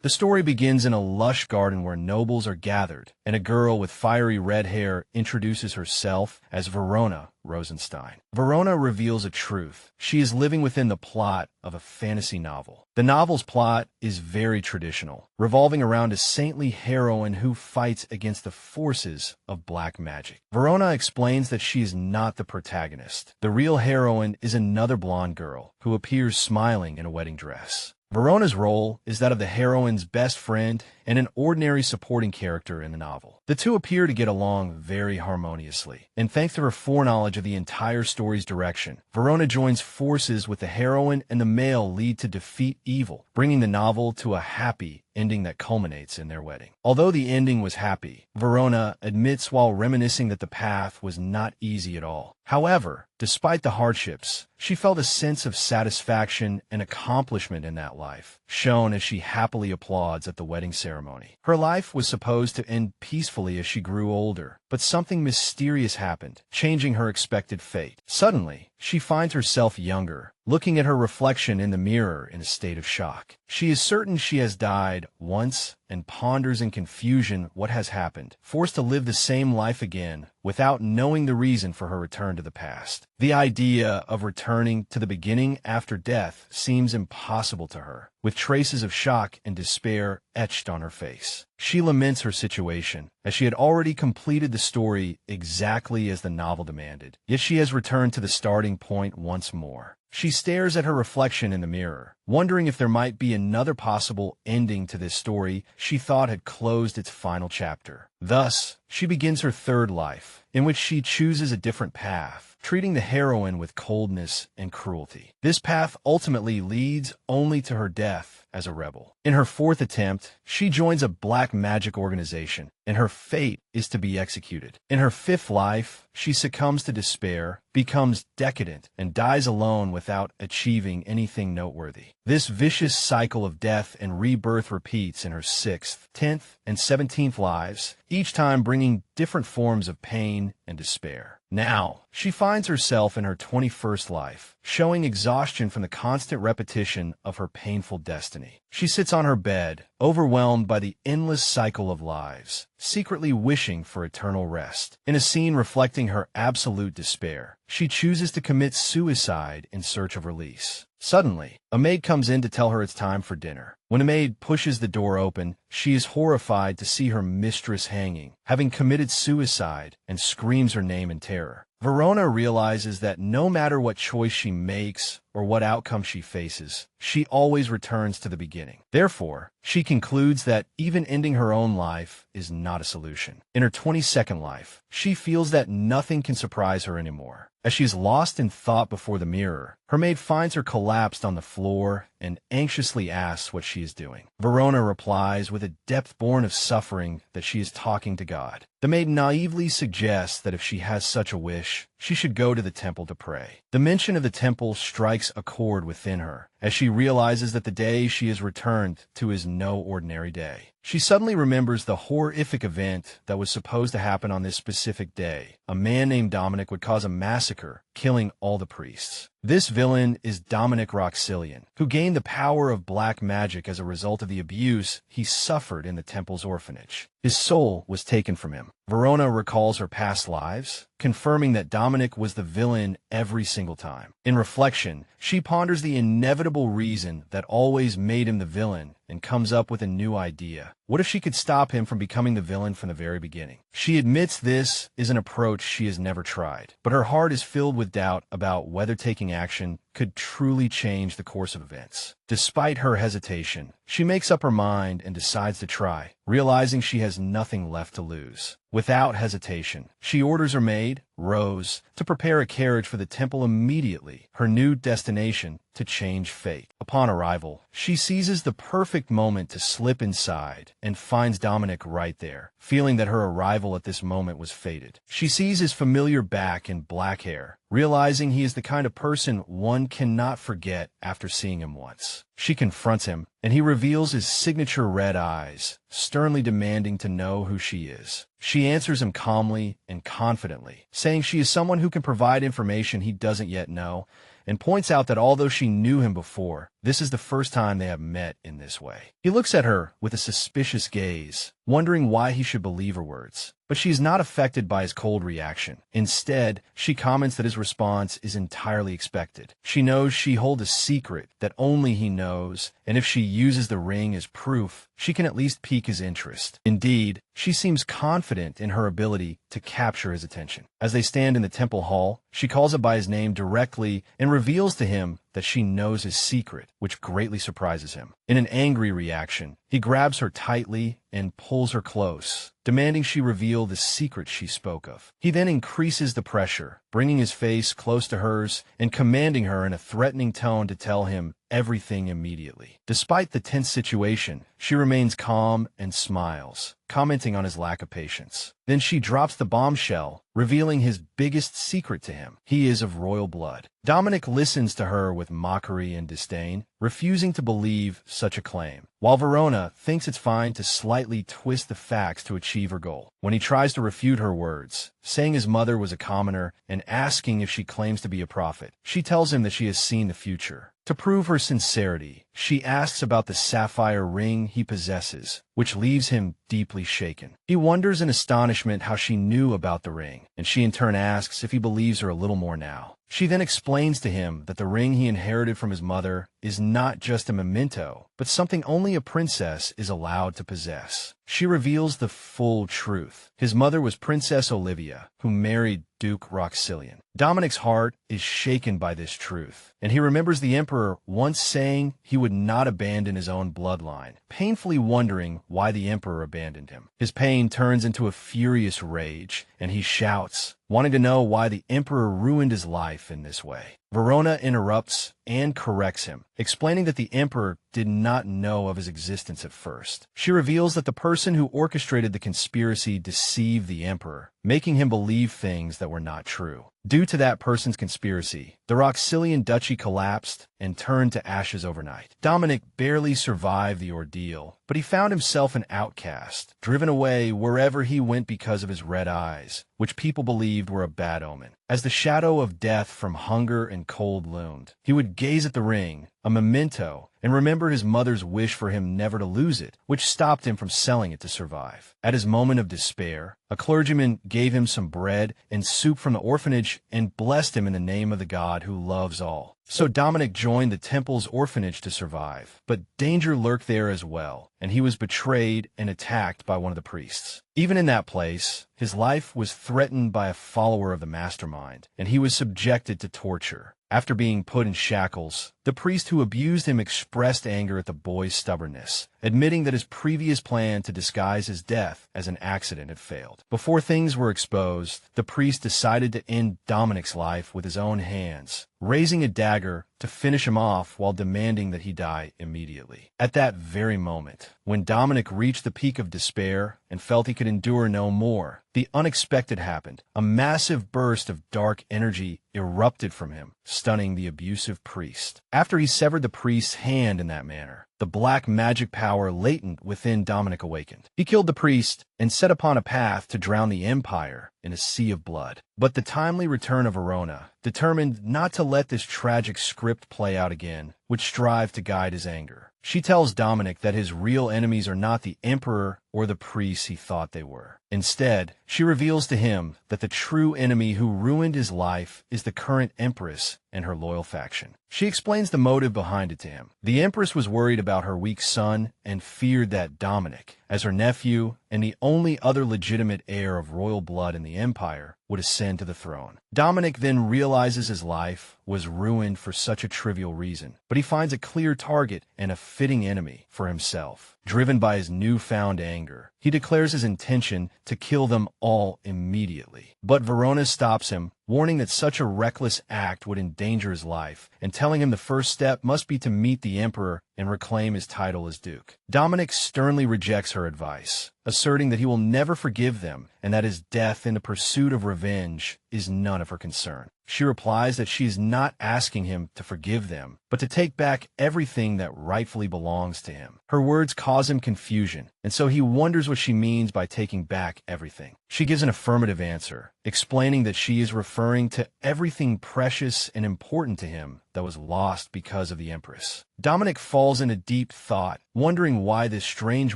The story begins in a lush garden where nobles are gathered, and a girl with fiery red hair introduces herself as Verona Rosenstein. Verona reveals a truth. She is living within the plot of a fantasy novel. The novel's plot is very traditional, revolving around a saintly heroine who fights against the forces of black magic. Verona explains that she is not the protagonist. The real heroine is another blonde girl who appears smiling in a wedding dress. Verona's role is that of the heroine's best friend and an ordinary supporting character in the novel. The two appear to get along very harmoniously, and thanks to her foreknowledge of the entire story's direction, Verona joins forces with the heroine, and the male lead to defeat evil, bringing the novel to a happy ending that culminates in their wedding. Although the ending was happy, Verona admits while reminiscing that the path was not easy at all. However, despite the hardships, she felt a sense of satisfaction and accomplishment in that life, shown as she happily applauds at the wedding ceremony. Her life was supposed to end peacefully as she grew older, but something mysterious happened, changing her expected fate. Suddenly, she finds herself younger, looking at her reflection in the mirror in a state of shock. She is certain she has died once and ponders in confusion what has happened, forced to live the same life again without knowing the reason for her return to the past. The idea of returning to the beginning after death seems impossible to her, with traces of shock and despair etched on her face. She laments her situation, as she had already completed the story exactly as the novel demanded, yet she has returned to the starting point once more. She stares at her reflection in the mirror, wondering if there might be another possible ending to this story she thought had closed its final chapter. Thus, she begins her third life, in which she chooses a different path, treating the heroine with coldness and cruelty. This path ultimately leads only to her death as a rebel. In her fourth attempt, she joins a black magic organization, and her fate is to be executed. In her fifth life, she succumbs to despair, becomes decadent, and dies alone without achieving anything noteworthy. This vicious cycle of death and rebirth repeats in her 6th, 10th, and 17th lives, each time bringing different forms of pain and despair. Now, she finds herself in her 21st life, showing exhaustion from the constant repetition of her painful destiny. She sits on her bed, overwhelmed by the endless cycle of lives, secretly wishing for eternal rest. In a scene reflecting her absolute despair, she chooses to commit suicide in search of release. Suddenly, a maid comes in to tell her it's time for dinner. When a maid pushes the door open, she is horrified to see her mistress hanging, having committed suicide, and screams her name in terror. Verona realizes that no matter what choice she makes or what outcome she faces, she always returns to the beginning. Therefore, she concludes that even ending her own life is not a solution. In her 22nd life, she feels that nothing can surprise her anymore. As she is lost in thought before the mirror, her maid finds her collapsed on the floor and anxiously asks what she is doing. Verona replies with a depth born of suffering that she is talking to God. The maid naively suggests that if she has such a wish, she should go to the temple to pray. The mention of the temple strikes a chord within her, as she realizes that the day she is returned to is no ordinary day. She suddenly remembers the horrific event that was supposed to happen on this specific day. A man named Deminik would cause a massacre, killing all the priests. This villain is Deminik Roxillian, who gained the power of black magic as a result of the abuse he suffered in the temple's orphanage. His soul was taken from him. Verona recalls her past lives, confirming that Deminik was the villain every single time. In reflection, she ponders the inevitable reason that always made him the villain and comes up with a new idea. What if she could stop him from becoming the villain from the very beginning? She admits this is an approach she has never tried, but her heart is filled with doubt about whether taking action could truly change the course of events. Despite her hesitation, she makes up her mind and decides to try, realizing she has nothing left to lose. Without hesitation, she orders her maid, Rose, to prepare a carriage for the temple immediately, her new destination to change fate. Upon arrival, she seizes the perfect moment to slip inside and finds Deminik right there, feeling that her arrival at this moment was fated. She sees his familiar back and black hair, realizing he is the kind of person one cannot forget after seeing him once. She confronts him, and he reveals his signature red eyes, sternly demanding to know who she is. She answers him calmly and confidently, saying she is someone who can provide information he doesn't yet know, and points out that although she knew him before, this is the first time they have met in this way. He looks at her with a suspicious gaze, wondering why he should believe her words. But she is not affected by his cold reaction. Instead, she comments that his response is entirely expected. She knows she holds a secret that only he knows, and if she uses the ring as proof, she can at least pique his interest. Indeed, she seems confident in her ability to capture his attention. As they stand in the temple hall, she calls him by his name directly and reveals to him that she knows his secret, which greatly surprises him. In an angry reaction, he grabs her tightly and pulls her close, demanding she reveal the secret she spoke of. He then increases the pressure, bringing his face close to hers and commanding her in a threatening tone to tell him everything immediately. Despite the tense situation, she remains calm and smiles, commenting on his lack of patience. Then she drops the bombshell, revealing his biggest secret to him. He is of royal blood. Deminik listens to her with mockery and disdain, refusing to believe such a claim, while Verona thinks it's fine to slightly twist the facts to achieve her goal. When he tries to refute her words, saying his mother was a commoner and asking if she claims to be a prophet, she tells him that she has seen the future. To prove her sincerity, she asks about the sapphire ring he possesses, which leaves him deeply shaken. He wonders in astonishment how she knew about the ring, and she in turn asks if he believes her a little more now. She then explains to him that the ring he inherited from his mother is not just a memento, but something only a princess is allowed to possess. She reveals the full truth. His mother was Princess Olivia, who married Duke Roxillian. Deminik's heart is shaken by this truth, and he remembers the Emperor once saying he would not abandon his own bloodline, painfully wondering why the Emperor abandoned him. His pain turns into a furious rage, and he shouts, wanting to know why the Emperor ruined his life in this way. Verona interrupts and corrects him, explaining that the Emperor did not know of his existence at first. She reveals that the person who orchestrated the conspiracy deceived the Emperor, making him believe things that were not true. Due to that person's conspiracy, the Roxillian duchy collapsed and turned to ashes overnight. Deminik barely survived the ordeal, but he found himself an outcast, driven away wherever he went because of his red eyes, which people believed were a bad omen. As the shadow of death from hunger and cold loomed, he would gaze at the ring, a memento, and remember his mother's wish for him never to lose it, which stopped him from selling it to survive. At his moment of despair, a clergyman gave him some bread and soup from the orphanage and blessed him in the name of the God who loves all. So Deminik joined the temple's orphanage to survive, but danger lurked there as well, and he was betrayed and attacked by one of the priests. Even in that place, his life was threatened by a follower of the mastermind, and he was subjected to torture. After being put in shackles, the priest who abused him expressed anger at the boy's stubbornness, admitting that his previous plan to disguise his death as an accident had failed. Before things were exposed, the priest decided to end Deminik's life with his own hands, raising a dagger to finish him off while demanding that he die immediately. At that very moment, when Deminik reached the peak of despair and felt he could endure no more, the unexpected happened. A massive burst of dark energy erupted from him, stunning the abusive priest. After he severed the priest's hand in that manner, the black magic power latent within Deminik awakened. He killed the priest and set upon a path to drown the Empire in a sea of blood. But the timely return of Verona, determined not to let this tragic script play out again, would strive to guide his anger. She tells Deminik that his real enemies are not the Emperor or the priests he thought they were. Instead, she reveals to him that the true enemy who ruined his life is the current Empress and her loyal faction. She explains the motive behind it to him. The Empress was worried about her weak son and feared that Deminik, as her nephew and the only other legitimate heir of royal blood in the Empire, would ascend to the throne. Deminik then realizes his life was ruined for such a trivial reason, but he finds a clear target and a fitting enemy for himself. Driven by his newfound anger, he declares his intention to kill them all immediately. But Verona stops him, warning that such a reckless act would endanger his life, and telling him the first step must be to meet the Emperor and reclaim his title as Duke. Deminik sternly rejects her advice, asserting that he will never forgive them and that his death in the pursuit of revenge is none of her concern. She replies that she is not asking him to forgive them, but to take back everything that rightfully belongs to him. Her words cause him confusion, and so he wonders what she means by taking back everything. She gives an affirmative answer, explaining that she is referring referring to everything precious and important to him that was lost because of the Empress. Deminik falls into deep thought, wondering why this strange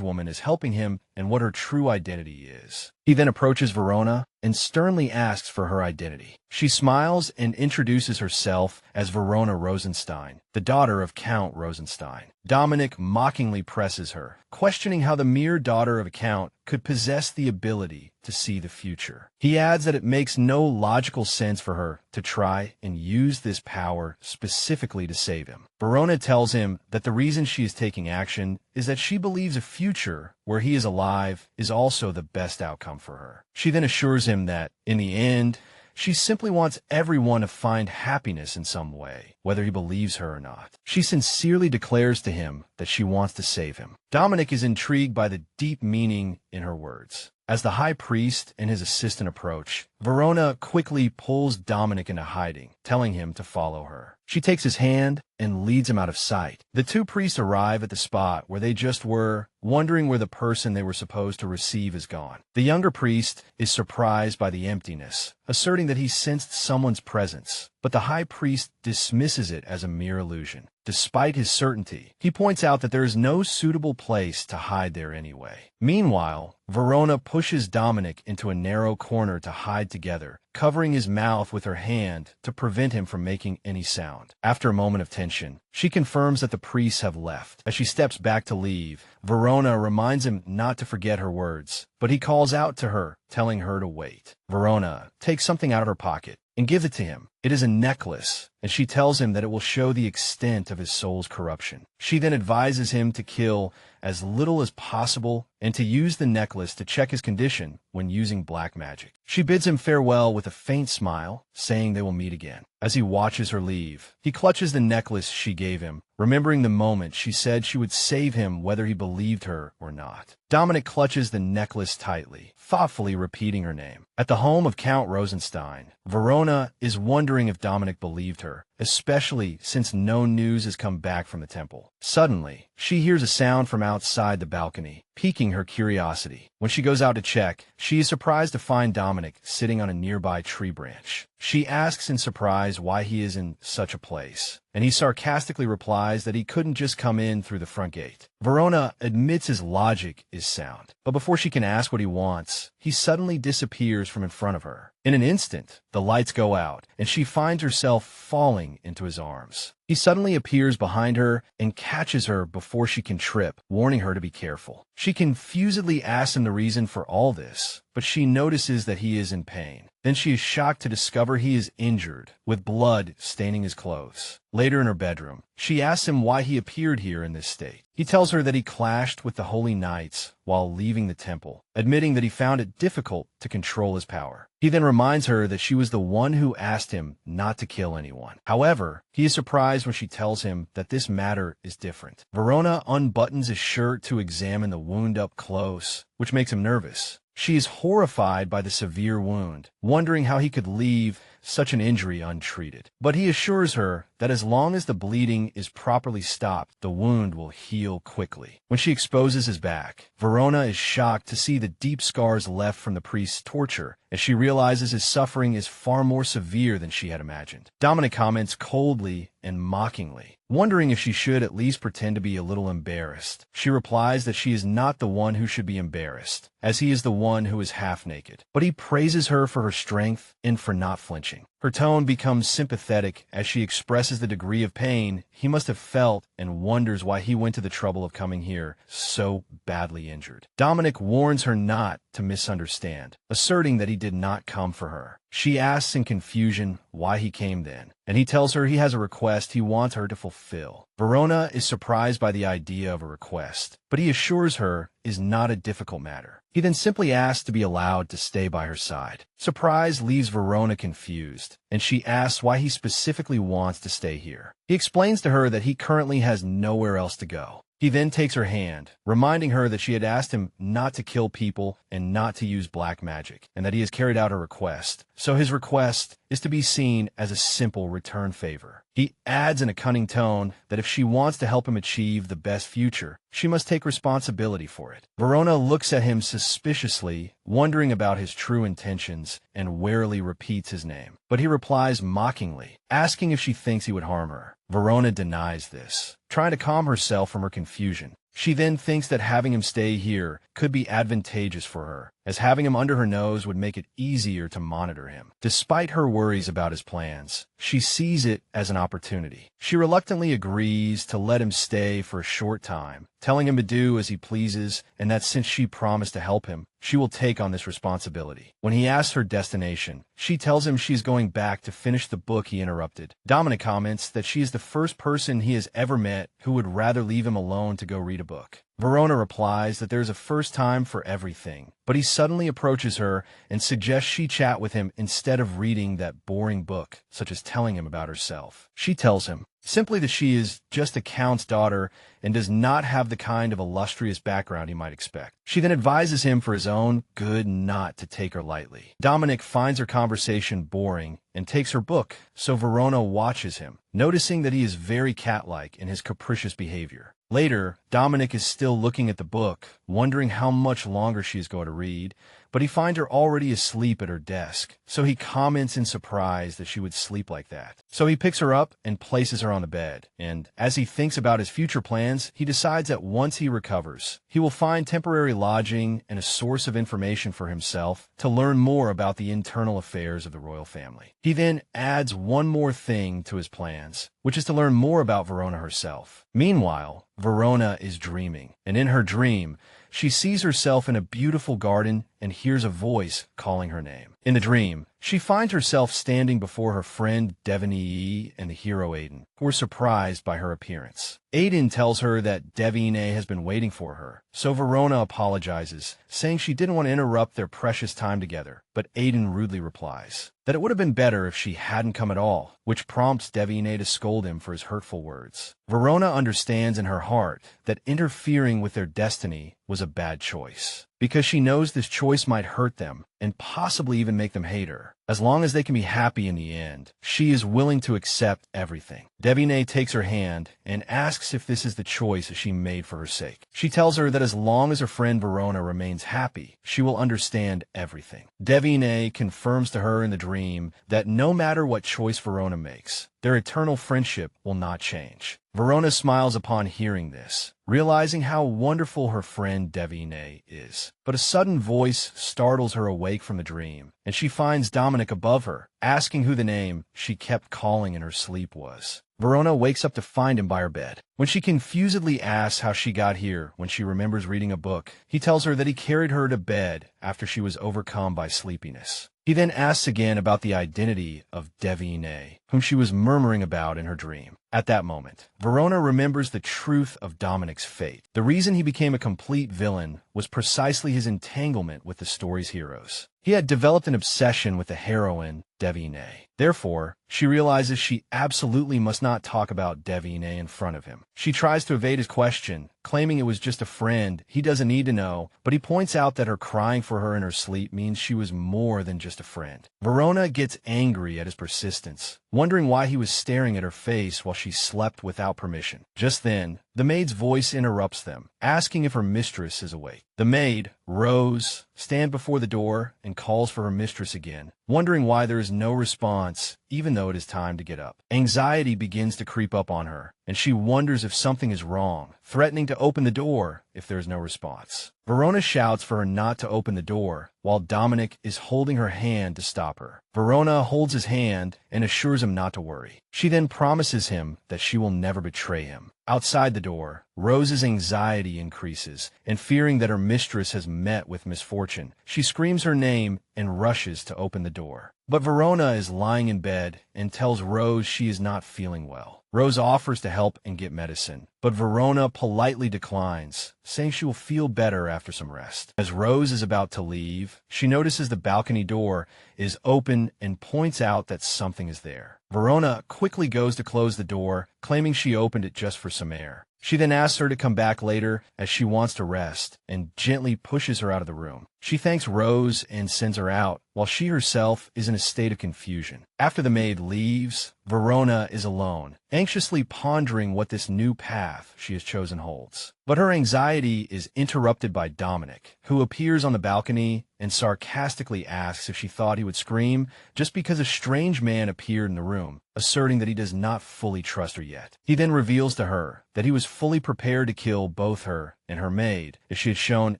woman is helping him and what her true identity is. He then approaches Verona and sternly asks for her identity. She smiles and introduces herself as Verona Rosenstein, the daughter of Count Rosenstein. Deminik mockingly presses her, questioning how the mere daughter of a count could possess the ability to see the future. He adds that it makes no logical sense for her to try and use this power specifically to save him. Verona tells him that the reason she is taking action is that she believes a future where he is alive is also the best outcome for her. She then assures him that, in the end, she simply wants everyone to find happiness in some way, whether he believes her or not. She sincerely declares to him that she wants to save him. Deminik is intrigued by the deep meaning in her words. As the high priest and his assistant approach, Verona quickly pulls Deminik into hiding, telling him to follow her. She takes his hand and leads him out of sight. The two priests arrive at the spot where they just were, wondering where the person they were supposed to receive is gone. The younger priest is surprised by the emptiness, asserting that he sensed someone's presence, but the high priest dismisses it as a mere illusion. Despite his certainty, he points out that there is no suitable place to hide there anyway. Meanwhile, Verona pushes Deminik into a narrow corner to hide together, covering his mouth with her hand to prevent him from making any sound. After a moment of tension, she confirms that the priests have left. As she steps back to leave, Verona reminds him not to forget her words, but he calls out to her, telling her to wait. Verona takes something out of her pocket and gives it to him. It is a necklace, and she tells him that it will show the extent of his soul's corruption. She then advises him to kill as little as possible and to use the necklace to check his condition when using black magic. She bids him farewell with a faint smile, saying they will meet again. As he watches her leave, he clutches the necklace she gave him, remembering the moment she said she would save him whether he believed her or not. Deminik clutches the necklace tightly, thoughtfully repeating her name. At the home of Count Rosenstein, Verona is wondering if Deminik believed her, especially since no news has come back from the temple. Suddenly, she hears a sound from outside the balcony, piquing her curiosity. When she goes out to check, she is surprised to find Deminik sitting on a nearby tree branch. She asks in surprise why he is in such a place, and he sarcastically replies that he couldn't just come in through the front gate. Verona admits his logic is sound, but before she can ask what he wants, he suddenly disappears from in front of her. In an instant, the lights go out, and she finds herself falling into his arms. He suddenly appears behind her and catches her before she can trip, warning her to be careful. She confusedly asks him the reason for all this, but she notices that he is in pain. Then she is shocked to discover he is injured, with blood staining his clothes. Later in her bedroom, she asks him why he appeared here in this state. He tells her that he clashed with the holy knights while leaving the temple, admitting that he found it difficult to control his power. He then reminds her that she was the one who asked him not to kill anyone. However, he is surprised when she tells him that this matter is different. Verona unbuttons his shirt to examine the wound up close, which makes him nervous. She is horrified by the severe wound, wondering how he could leave such an injury untreated. But he assures her that as long as the bleeding is properly stopped, the wound will heal quickly. When she exposes his back, Verona is shocked to see the deep scars left from the priest's torture, as she realizes his suffering is far more severe than she had imagined. Deminik comments coldly and mockingly, wondering if she should at least pretend to be a little embarrassed. She replies that she is not the one who should be embarrassed, as he is the one who is half naked. But he praises her for her strength and for not flinching. Her tone becomes sympathetic as she expresses the degree of pain he must have felt and wonders why he went to the trouble of coming here so badly injured. Deminik warns her not to misunderstand, asserting that he did not come for her. She asks in confusion why he came then, and he tells her he has a request he wants her to fulfill. Verona is surprised by the idea of a request, but he assures her is not a difficult matter. He then simply asks to be allowed to stay by her side. Surprise leaves Verona confused, and she asks why he specifically wants to stay here. He explains to her that he currently has nowhere else to go. He then takes her hand, reminding her that she had asked him not to kill people and not to use black magic, and that he has carried out her request. So his request is to be seen as a simple return favor. He adds in a cunning tone that if she wants to help him achieve the best future, she must take responsibility for it. Verona looks at him suspiciously, wondering about his true intentions, and warily repeats his name. But he replies mockingly, asking if she thinks he would harm her. Verona denies this, trying to calm herself from her confusion. She then thinks that having him stay here could be advantageous for her, as having him under her nose would make it easier to monitor him. Despite her worries about his plans, she sees it as an opportunity. She reluctantly agrees to let him stay for a short time, telling him to do as he pleases and that since she promised to help him, she will take on this responsibility. When he asks her destination, she tells him she's going back to finish the book he interrupted. Deminik comments that she is the first person he has ever met who would rather leave him alone to go read a book. Verona replies that there's a first time for everything, but he suddenly approaches her and suggests she chat with him instead of reading that boring book, such as telling him about herself. She tells him simply that she is just a count's daughter and does not have the kind of illustrious background he might expect. She then advises him for his own good not to take her lightly. Deminik finds her conversation boring and takes her book, so Verona watches him, noticing that he is very cat-like in his capricious behavior. Later, Deminik is still looking at the book, wondering how much longer she is going to read, but he finds her already asleep at her desk, so he comments in surprise that she would sleep like that. So he picks her up and places her on the bed, and as he thinks about his future plans, he decides that once he recovers, he will find temporary lodging and a source of information for himself to learn more about the internal affairs of the royal family. He then adds one more thing to his plans, which is to learn more about Verona herself. Meanwhile, Verona is dreaming, and in her dream, she sees herself in a beautiful garden and hears a voice calling her name. In the dream, she finds herself standing before her friend Deminik and the hero Aiden, who are surprised by her appearance. Aiden tells her that Deminik has been waiting for her, so Verona apologizes, saying she didn't want to interrupt their precious time together, but Aiden rudely replies that it would have been better if she hadn't come at all, which prompts Deminik to scold him for his hurtful words. Verona understands in her heart that interfering with their destiny was a bad choice, because she knows this choice might hurt them and possibly even make them hate her. As long as they can be happy in the end, she is willing to accept everything. Deminik takes her hand and asks if this is the choice she made for her sake. She tells her that as long as her friend Verona remains happy, she will understand everything. Deminik confirms to her in the dream that no matter what choice Verona makes, their eternal friendship will not change. Verona smiles upon hearing this, realizing how wonderful her friend Deminik is. But a sudden voice startles her awake from the dream, and she finds Deminik above her, asking who the name she kept calling in her sleep was. Verona wakes up to find him by her bed. When she confusedly asks how she got here when she remembers reading a book, he tells her that he carried her to bed after she was overcome by sleepiness. He then asks again about the identity of Deminik, whom she was murmuring about in her dream. At that moment, Verona remembers the truth of Deminik's fate. The reason he became a complete villain was precisely his entanglement with the story's heroes. He had developed an obsession with the heroine, Deminik. Therefore, she realizes she absolutely must not talk about Deminik in front of him. She tries to evade his question, claiming it was just a friend he doesn't need to know, but he points out that her crying for her in her sleep means she was more than just a friend. Verona gets angry at his persistence, wondering why he was staring at her face while she slept without permission. Just then, the maid's voice interrupts them, asking if her mistress is awake. The maid, Rose, stands before the door and calls for her mistress again, wondering why there is no response, even though it is time to get up. Anxiety begins to creep up on her, and she wonders if something is wrong, threatening to open the door if there is no response. Verona shouts for her not to open the door, while Deminik is holding her hand to stop her. Verona holds his hand and assures him not to worry. She then promises him that she will never betray him. Outside the door, Rose's anxiety increases, and fearing that her mistress has met with misfortune, she screams her name and rushes to open the door. But Verona is lying in bed and tells Rose she is not feeling well. Rose offers to help and get medicine, but Verona politely declines, saying she will feel better after some rest. As Rose is about to leave, she notices the balcony door is open and points out that something is there. Verona quickly goes to close the door, claiming she opened it just for some air. She then asks her to come back later as she wants to rest and gently pushes her out of the room. She thanks Rose and sends her out, while she herself is in a state of confusion. After the maid leaves, Verona is alone, anxiously pondering what this new path she has chosen holds. But her anxiety is interrupted by Deminik, who appears on the balcony and sarcastically asks if she thought he would scream just because a strange man appeared in the room, asserting that he does not fully trust her yet. He then reveals to her that he was fully prepared to kill both her and her maid if she had shown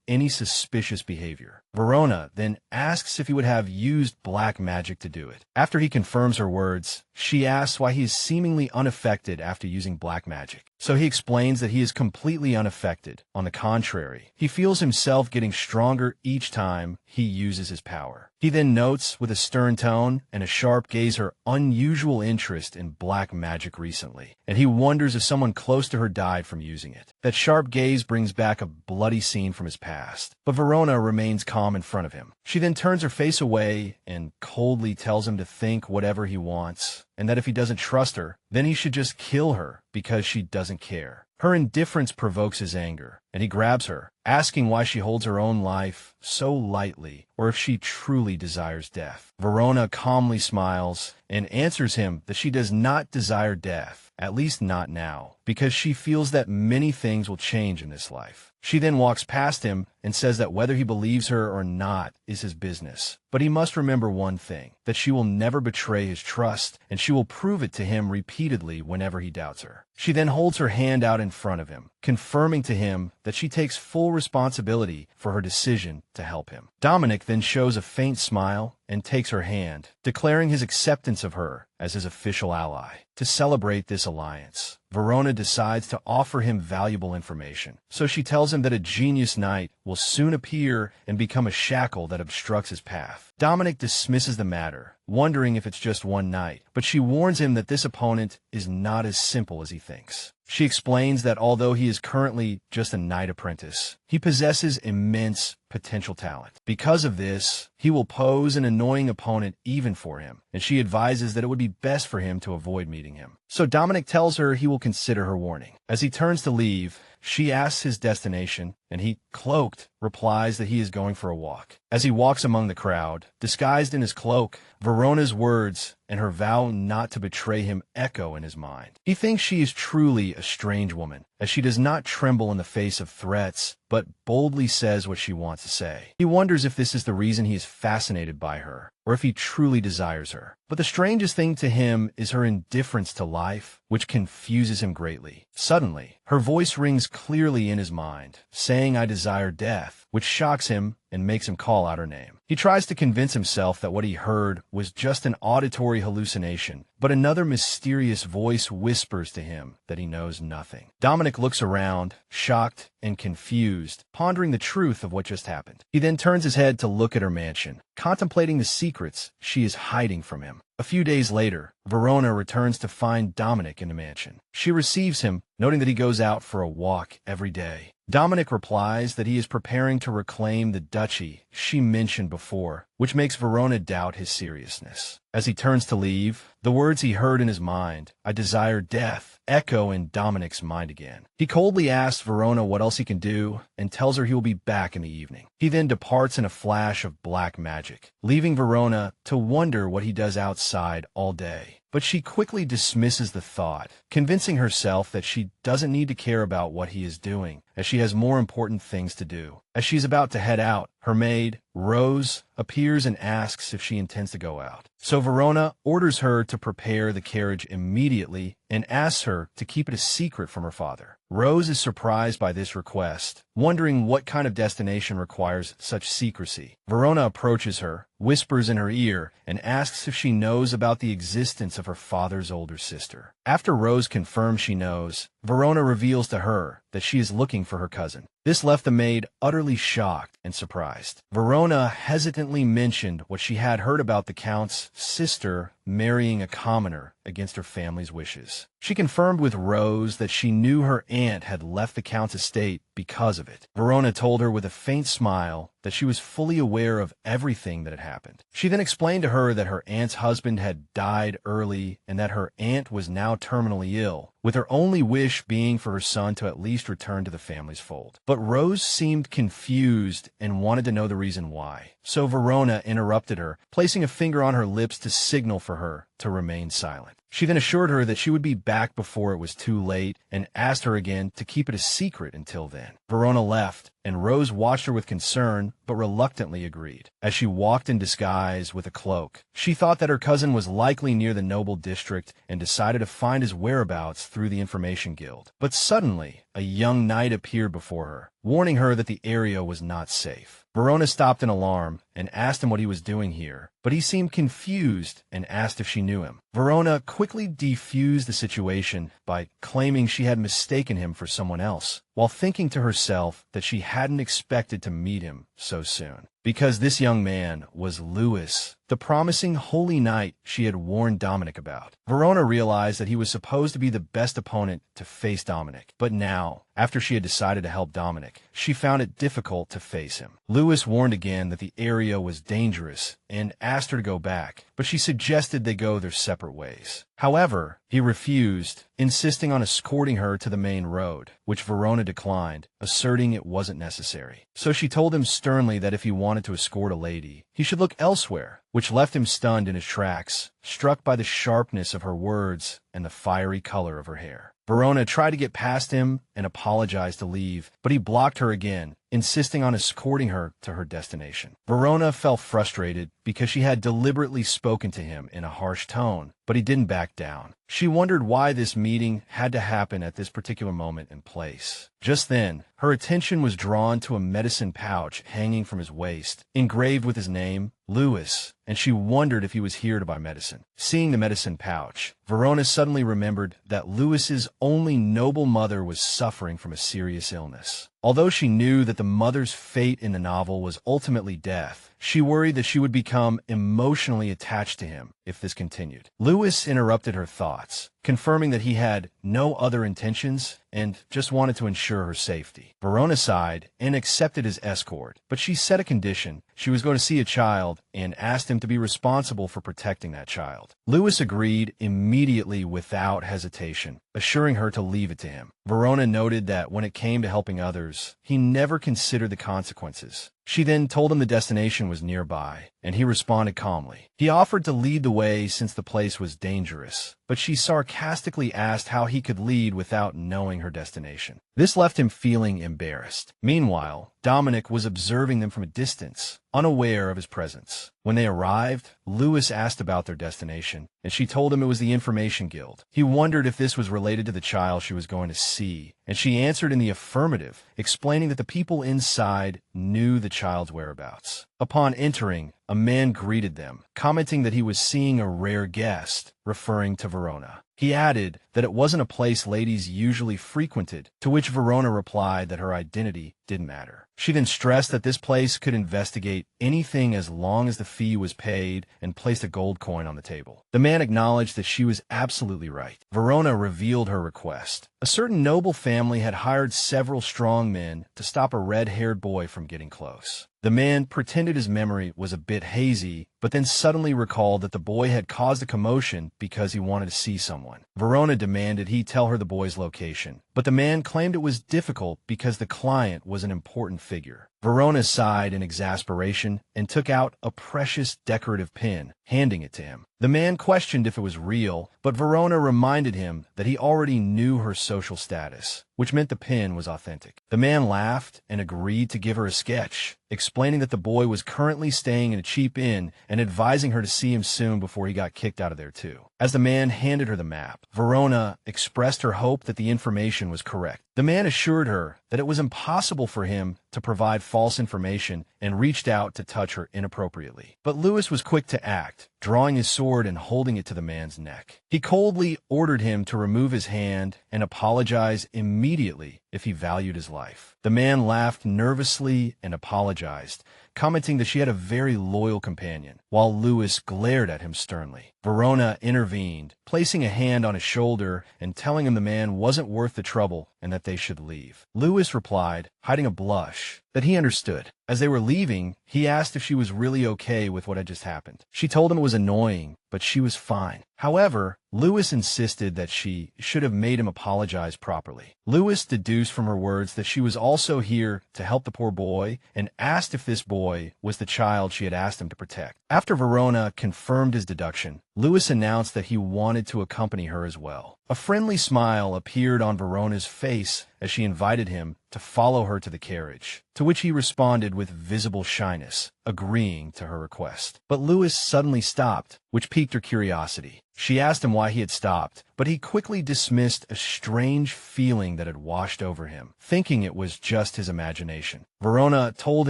any suspicious behavior. Verona then asks if he would have used black magic to do it. After he confirms her words, she asks why he is seemingly unaffected after using black magic. So he explains that he is completely unaffected. On the contrary, he feels himself getting stronger each time he uses his power. He then notes with a stern tone and a sharp gaze her unusual interest in black magic recently, and he wonders if someone close to her died from using it. That sharp gaze brings back a bloody scene from his past, but Verona remains calm in front of him. She then turns her face away and coldly tells him to think whatever he wants, and that if he doesn't trust her, then he should just kill her because she doesn't care. Her indifference provokes his anger, and he grabs her, asking why she holds her own life so lightly, or if she truly desires death. Verona calmly smiles and answers him that she does not desire death, at least not now, because she feels that many things will change in this life. She then walks past him and says that whether he believes her or not is his business. But he must remember one thing, that she will never betray his trust, and she will prove it to him repeatedly whenever he doubts her. She then holds her hand out in front of him, confirming to him that she takes full responsibility for her decision to help him. Deminik then shows a faint smile and takes her hand, declaring his acceptance of her as his official ally. To celebrate this alliance, Verona decides to offer him valuable information. So she tells him that a genius knight will soon appear and become a shackle that obstructs his path. Deminik dismisses the matter, wondering if it's just one knight, but she warns him that this opponent is not as simple as he thinks. She explains that although he is currently just a knight apprentice, he possesses immense potential talent. Because of this, he will pose an annoying opponent even for him, and she advises that it would be best for him to avoid meeting him. So Deminik tells her he will consider her warning. As he turns to leave, she asks his destination, and he, cloaked, replies that he is going for a walk. As he walks among the crowd, disguised in his cloak, Verona's words and her vow not to betray him echo in his mind. He thinks she is truly a strange woman, as she does not tremble in the face of threats, but boldly says what she wants to say. He wonders if this is the reason he is fascinated by her, or if he truly desires her. But the strangest thing to him is her indifference to life, which confuses him greatly. Suddenly, her voice rings clearly in his mind, saying, "I desire death," which shocks him and makes him call out her name. He tries to convince himself that what he heard was just an auditory hallucination, but another mysterious voice whispers to him that he knows nothing. Deminik looks around, shocked and confused, pondering the truth of what just happened. He then turns his head to look at her mansion, contemplating the secrets she is hiding from him. A few days later, Verona returns to find Deminik in the mansion. She receives him, noting that he goes out for a walk every day. Deminik replies that he is preparing to reclaim the duchy she mentioned before, which makes Verona doubt his seriousness. As he turns to leave, the words he heard in his mind, "I desire death," echo in Deminik's mind again. He coldly asks Verona what else he can do and tells her he will be back in the evening. He then departs in a flash of black magic, leaving Verona to wonder what he does outside all day. But she quickly dismisses the thought, convincing herself that she doesn't need to care about what he is doing, as she has more important things to do. As she's about to head out, her maid, Rose, appears and asks if she intends to go out. So Verona orders her to prepare the carriage immediately and asks her to keep it a secret from her father. Rose is surprised by this request, wondering what kind of destination requires such secrecy. Verona approaches her, whispers in her ear, and asks if she knows about the existence of her father's older sister. After Rose confirms she knows, Verona reveals to her that she is looking for her cousin. This left the maid utterly shocked and surprised. Verona hesitantly mentioned what she had heard about the Count's sister marrying a commoner against her family's wishes. She confirmed with Rose that she knew her aunt had left the Count's estate because of it. Verona told her with a faint smile that she was fully aware of everything that had happened. She then explained to her that her aunt's husband had died early and that her aunt was now terminally ill, with her only wish being for her son to at least return to the family's fold. But Rose seemed confused and wanted to know the reason why. So Verona interrupted her, placing a finger on her lips to signal for her to remain silent. She then assured her that she would be back before it was too late and asked her again to keep it a secret until then. Verona left, and Rose watched her with concern, but reluctantly agreed. As she walked in disguise with a cloak, she thought that her cousin was likely near the noble district and decided to find his whereabouts through the information guild. But suddenly, a young knight appeared before her, warning her that the area was not safe. Verona stopped in alarm and asked him what he was doing here, but he seemed confused and asked if she knew him. Verona quickly defused the situation by claiming she had mistaken him for someone else, while thinking to herself that she hadn't expected to meet him so soon. Because this young man was Louis, the promising holy knight she had warned Deminik about. Verona realized that he was supposed to be the best opponent to face Deminik, but now, after she had decided to help Deminik, she found it difficult to face him. Louis warned again that the area was dangerous and asked her to go back, but she suggested they go their separate ways. However, he refused, insisting on escorting her to the main road, which Verona declined, asserting it wasn't necessary. So she told him sternly that if he wanted to escort a lady, he should look elsewhere, which left him stunned in his tracks, struck by the sharpness of her words and the fiery color of her hair. Verona tried to get past him and apologized to leave, but he blocked her again, insisting on escorting her to her destination. Verona felt frustrated because she had deliberately spoken to him in a harsh tone, but he didn't back down. She wondered why this meeting had to happen at this particular moment and place. Just then, her attention was drawn to a medicine pouch hanging from his waist, engraved with his name, Louis, and she wondered if he was here to buy medicine. Seeing the medicine pouch, Verona suddenly remembered that Louis's only noble mother was suffering from a serious illness. Although she knew that the mother's fate in the novel was ultimately death, she worried that she would become emotionally attached to him if this continued. Louis interrupted her thoughts, confirming that he had no other intentions and just wanted to ensure her safety. Verona sighed and accepted his escort, but she set a condition. She was going to see a child and asked him to be responsible for protecting that child. Louis agreed immediately without hesitation, assuring her to leave it to him. Verona noted that when it came to helping others, he never considered the consequences. She then told him the destination was nearby, and he responded calmly. He offered to lead the way since the place was dangerous, but she sarcastically asked how he could lead without knowing her destination. This left him feeling embarrassed. Meanwhile, Deminik was observing them from a distance, unaware of his presence. When they arrived, Louis asked about their destination, and she told him it was the Information Guild. He wondered if this was related to the child she was going to see, and she answered in the affirmative, explaining that the people inside knew the child's whereabouts. Upon entering, a man greeted them, commenting that he was seeing a rare guest, referring to Verona. He added that it wasn't a place ladies usually frequented, to which Verona replied that her identity didn't matter. She then stressed that this place could investigate anything as long as the fee was paid and placed a gold coin on the table. The man acknowledged that she was absolutely right. Verona revealed her request. A certain noble family had hired several strong men to stop a red-haired boy from getting close. The man pretended his memory was a bit hazy, but then suddenly recalled that the boy had caused a commotion because he wanted to see someone. Verona demanded he tell her the boy's location, but the man claimed it was difficult because the client was an important figure. Verona sighed in exasperation and took out a precious decorative pin, handing it to him. The man questioned if it was real, but Verona reminded him that he already knew her social status, which meant the pin was authentic. The man laughed and agreed to give her a sketch, explaining that the boy was currently staying in a cheap inn and advising her to see him soon before he got kicked out of there too. As the man handed her the map, Verona expressed her hope that the information was correct. The man assured her that it was impossible for him to provide false information and reached out to touch her inappropriately. But Louis was quick to act, drawing his sword and holding it to the man's neck. He coldly ordered him to remove his hand and apologize immediately if he valued his life. The man laughed nervously and apologized, commenting that she had a very loyal companion, while Louis glared at him sternly. Verona intervened, placing a hand on his shoulder and telling him the man wasn't worth the trouble and that they should leave. Louis replied, hiding a blush, that he understood. As they were leaving, he asked if she was really okay with what had just happened. She told him it was annoying, but she was fine. However, Lewis insisted that she should have made him apologize properly. Lewis deduced from her words that she was also here to help the poor boy and asked if this boy was the child she had asked him to protect. After Verona confirmed his deduction, Lewis announced that he wanted to accompany her as well. A friendly smile appeared on Verona's face as she invited him to follow her to the carriage, to which he responded with visible shyness, agreeing to her request. But Lewis suddenly stopped, which piqued her curiosity. She asked him why he had stopped, but he quickly dismissed a strange feeling that had washed over him, thinking it was just his imagination. Verona told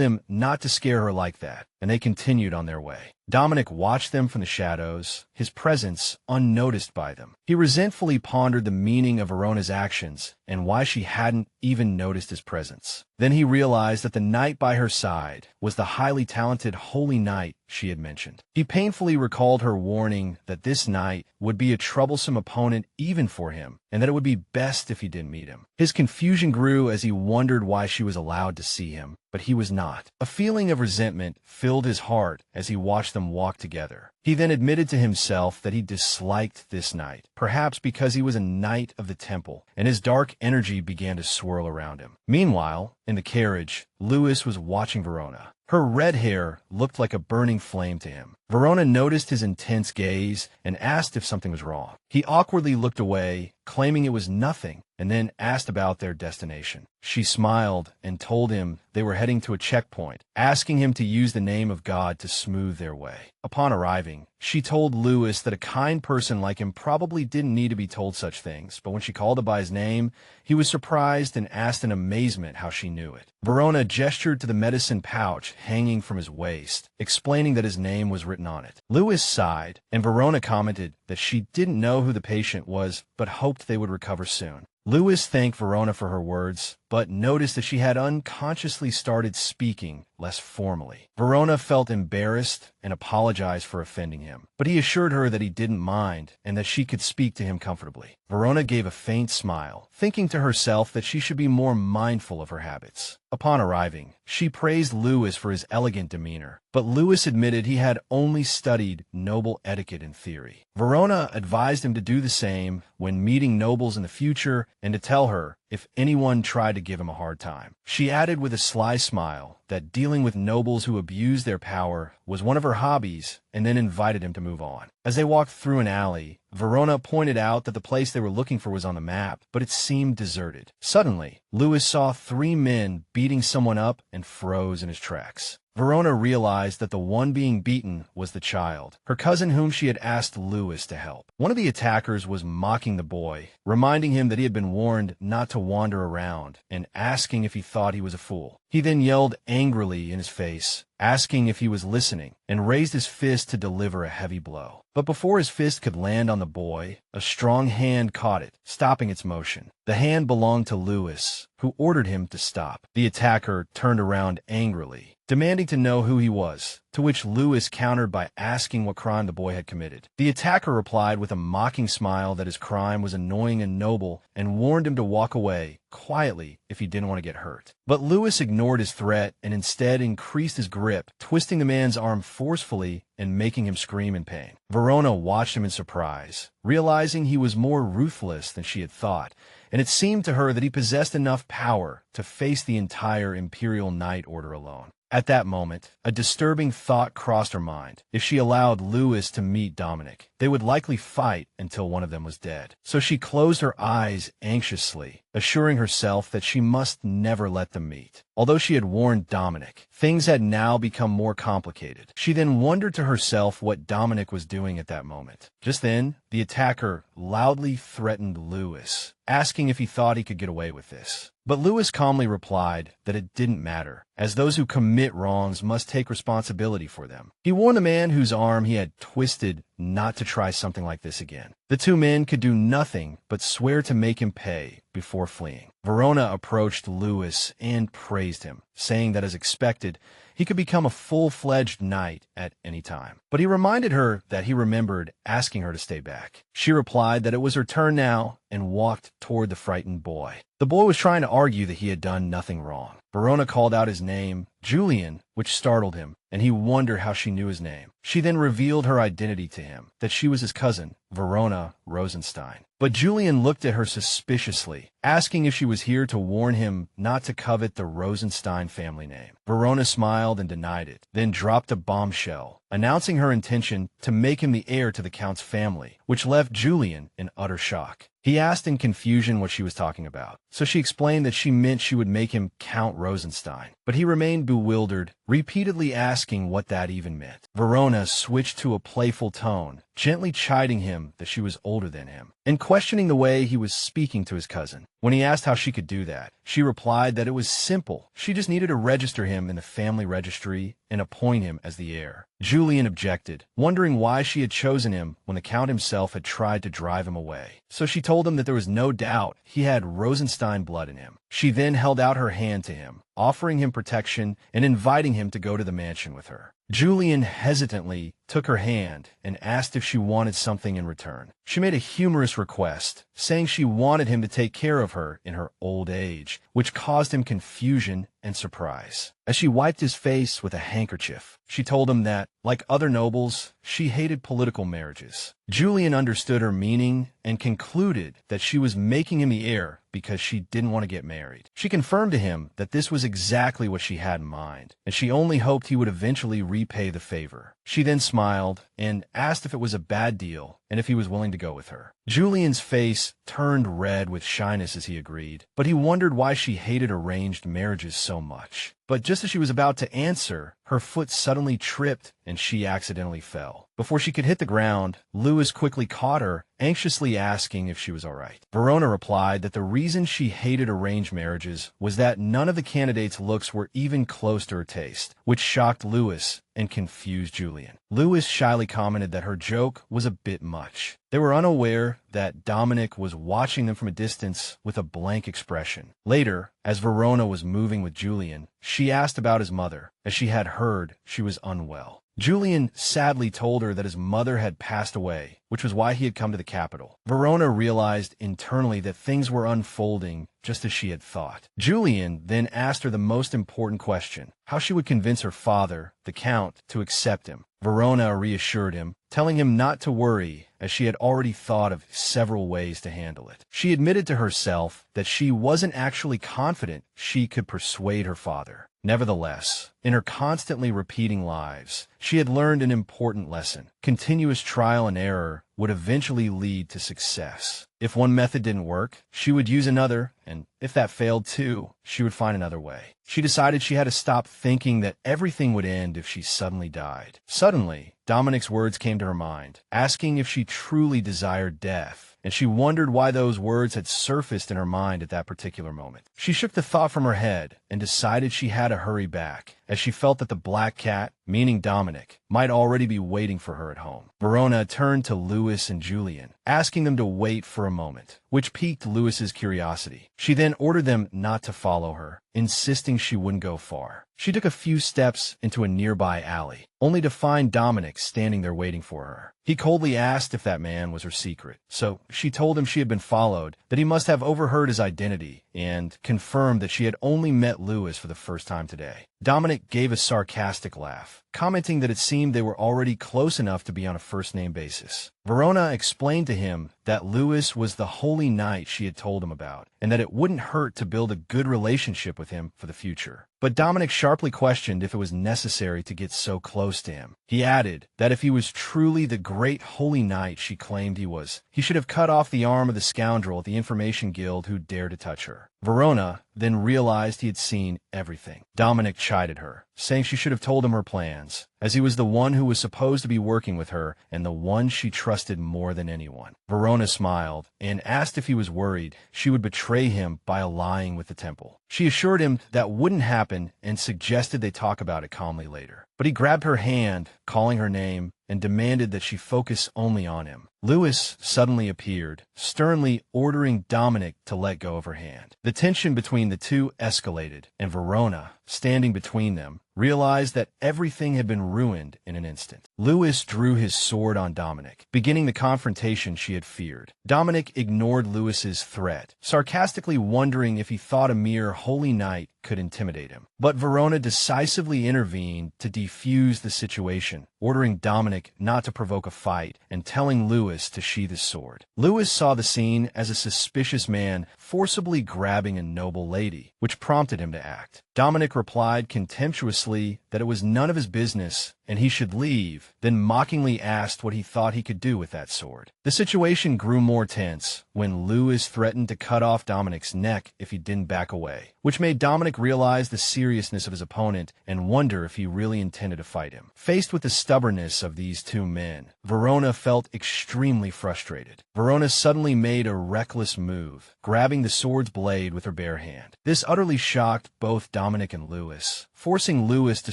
him not to scare her like that, and they continued on their way. Deminik watched them from the shadows, his presence unnoticed by them. He resentfully pondered the meaning of Verona's actions and why she hadn't even noticed his presence. Then he realized that the knight by her side was the highly talented holy knight she had mentioned. He painfully recalled her warning that this knight would be a troublesome opponent even for him, and that it would be best if he didn't meet him. His confusion grew as he wondered why she was allowed to see him, but he was not. A feeling of resentment filled his heart as he watched them walk together. He then admitted to himself that he disliked this knight, perhaps because he was a knight of the temple, and his dark energy began to swirl around him. Meanwhile, in the carriage, Lewis was watching Verona. Her red hair looked like a burning flame to him. Verona noticed his intense gaze and asked if something was wrong. He awkwardly looked away, claiming it was nothing, and then asked about their destination. She smiled and told him they were heading to a checkpoint, asking him to use the name of God to smooth their way. Upon arriving, she told Lewis that a kind person like him probably didn't need to be told such things, but when she called him by his name, he was surprised and asked in amazement how she knew it. Verona gestured to the medicine pouch hanging from his waist, explaining that his name was written on it. Lewis sighed, and Verona commented that she didn't know who the patient was, but hoped they would recover soon. Lewis thanked Verona for her words, but noticed that she had unconsciously started speaking less formally. Verona felt embarrassed and apologized for offending him, but he assured her that he didn't mind and that she could speak to him comfortably. Verona gave a faint smile, thinking to herself that she should be more mindful of her habits. Upon arriving, she praised Lewis for his elegant demeanor, but Lewis admitted he had only studied noble etiquette in theory. Verona advised him to do the same when meeting nobles in the future and to tell her if anyone tried to give him a hard time. She added with a sly smile that dealing with nobles who abused their power was one of her hobbies, and then invited him to move on. As they walked through an alley, Verona pointed out that the place they were looking for was on the map, but it seemed deserted. Suddenly, Lewis saw 3 men beating someone up and froze in his tracks. Verona realized that the one being beaten was the child, her cousin whom she had asked Lewis to help. One of the attackers was mocking the boy, reminding him that he had been warned not to wander around, and asking if he thought he was a fool. He then yelled angrily in his face, asking if he was listening, and raised his fist to deliver a heavy blow. But before his fist could land on the boy, a strong hand caught it, stopping its motion. The hand belonged to Lewis, who ordered him to stop. The attacker turned around angrily, demanding to know who he was, to which Lewis countered by asking what crime the boy had committed. The attacker replied with a mocking smile that his crime was annoying and noble, and warned him to walk away quietly if he didn't want to get hurt. But Lewis ignored his threat and instead increased his grip, twisting the man's arm forcefully and making him scream in pain. Verona watched him in surprise, realizing he was more ruthless than she had thought, and it seemed to her that he possessed enough power to face the entire Imperial Knight Order alone. At that moment, a disturbing thought crossed her mind. If she allowed Lewis to meet Deminik, they would likely fight until one of them was dead. So she closed her eyes anxiously, assuring herself that she must never let them meet. Although she had warned Deminik, things had now become more complicated. She then wondered to herself what Deminik was doing at that moment. Just then, the attacker loudly threatened Lewis, asking if he thought he could get away with this. But Lewis calmly replied that it didn't matter, as those who commit wrongs must take responsibility for them. He warned the man whose arm he had twisted not to try something like this again. The 2 men could do nothing but swear to make him pay before fleeing. Verona approached Lewis and praised him, saying that as expected, he could become a full-fledged knight at any time. But he reminded her that he remembered asking her to stay back. She replied that it was her turn now and walked toward the frightened boy. The boy was trying to argue that he had done nothing wrong. Bellona called out his name, Julian, which startled him, and he wondered how she knew his name. She then revealed her identity to him, that she was his cousin, Verona Rosenstein. But Julian looked at her suspiciously, asking if she was here to warn him not to covet the Rosenstein family name. Verona smiled and denied it, then dropped a bombshell, announcing her intention to make him the heir to the Count's family, which left Julian in utter shock. He asked in confusion what she was talking about, so she explained that she meant she would make him Count Rosenstein. But he remained bewildered, repeatedly asking what that even meant. Verona switched to a playful tone, gently chiding him that she was older than him, and questioning the way he was speaking to his cousin. When he asked how she could do that, she replied that it was simple. She just needed to register him in the family registry and appoint him as the heir. Julian objected, wondering why she had chosen him when the Count himself had tried to drive him away. So she told him that there was no doubt he had Rosenstein blood in him. She then held out her hand to him, offering him protection and inviting him to go to the mansion with her. Julian hesitantly took her hand and asked if she wanted something in return. She made a humorous request, saying she wanted him to take care of her in her old age, which caused him confusion and surprise. As she wiped his face with a handkerchief, she told him that, like other nobles, she hated political marriages. Julian understood her meaning and concluded that she was making him the heir because she didn't want to get married. She confirmed to him that this was exactly what she had in mind, and she only hoped he would eventually repay the favor. She then smiled and asked if it was a bad deal and if he was willing to go with her. Julian's face turned red with shyness as he agreed, but he wondered why she hated arranged marriages so much. But just as she was about to answer, her foot suddenly tripped and she accidentally fell. Before she could hit the ground, Lewis quickly caught her, anxiously asking if she was all right. Verona replied that the reason she hated arranged marriages was that none of the candidates' looks were even close to her taste, which shocked Lewis and confused Julian. Lewis shyly commented that her joke was a bit much. They were unaware that Deminik was watching them from a distance with a blank expression. Later, as Verona was moving with Julian, she asked about his mother, as she had heard she was unwell. Julian sadly told her that his mother had passed away, which was why he had come to the capital. Verona realized internally that things were unfolding just as she had thought. Julian then asked her the most important question, how she would convince her father, the Count, to accept him. Verona reassured him, telling him not to worry, as she had already thought of several ways to handle it. She admitted to herself that she wasn't actually confident she could persuade her father. Nevertheless, in her constantly repeating lives, she had learned an important lesson. Continuous trial and error would eventually lead to success. If one method didn't work, she would use another, and if that failed too, she would find another way. She decided she had to stop thinking that everything would end if she suddenly died. Suddenly, Deminik's words came to her mind, asking if she truly desired death, and she wondered why those words had surfaced in her mind at that particular moment. She shook the thought from her head and decided she had to hurry back, as she felt that the black cat, meaning Deminik, might already be waiting for her at home. Verona turned to Lewis and Julian, asking them to wait for a moment, which piqued Lewis's curiosity. She then ordered them not to follow her, insisting she wouldn't go far. She took a few steps into a nearby alley, only to find Deminik standing there waiting for her. He coldly asked if that man was her secret, so she told him she had been followed, that he must have overheard his identity, and confirmed that she had only met Lewis for the first time today. Deminik gave a sarcastic laugh, commenting that it seemed they were already close enough to be on a first-name basis. Verona explained to him that Lewis was the holy knight she had told him about, and that it wouldn't hurt to build a good relationship with him for the future. But Deminik sharply questioned if it was necessary to get so close to him. He added that if he was truly the great holy knight she claimed he was, he should have cut off the arm of the scoundrel at the Information Guild who dared to touch her. Verona then realized he had seen everything. Deminik chided her, saying she should have told him her plans, as he was the one who was supposed to be working with her and the one she trusted more than anyone. Verona smiled and asked if he was worried she would betray him by allying with the temple. She assured him that wouldn't happen and suggested they talk about it calmly later. But he grabbed her hand, calling her name, and demanded that she focus only on him. Lewis suddenly appeared, sternly ordering Deminik to let go of her hand. The tension between the two escalated, and Verona, standing between them, realized that everything had been ruined in an instant. Lewis drew his sword on Deminik, beginning the confrontation she had feared. Deminik ignored Lewis's threat, sarcastically wondering if he thought a mere holy knight could intimidate him. But Verona decisively intervened to defuse the situation, ordering Deminik not to provoke a fight and telling Lewis to sheath his sword. Lewis saw the scene as a suspicious man forcibly grabbing a noble lady, which prompted him to act. Deminik replied contemptuously that it was none of his business and he should leave, then mockingly asked what he thought he could do with that sword. The situation grew more tense when Lewis threatened to cut off Deminik's neck if he didn't back away, which made Deminik realize the seriousness of his opponent and wonder if he really intended to fight him. Faced with the stubbornness of these two men, Verona felt extremely frustrated. Verona suddenly made a reckless move, grabbing the sword's blade with her bare hand. This utterly shocked both Deminik and Lewis, forcing Lewis to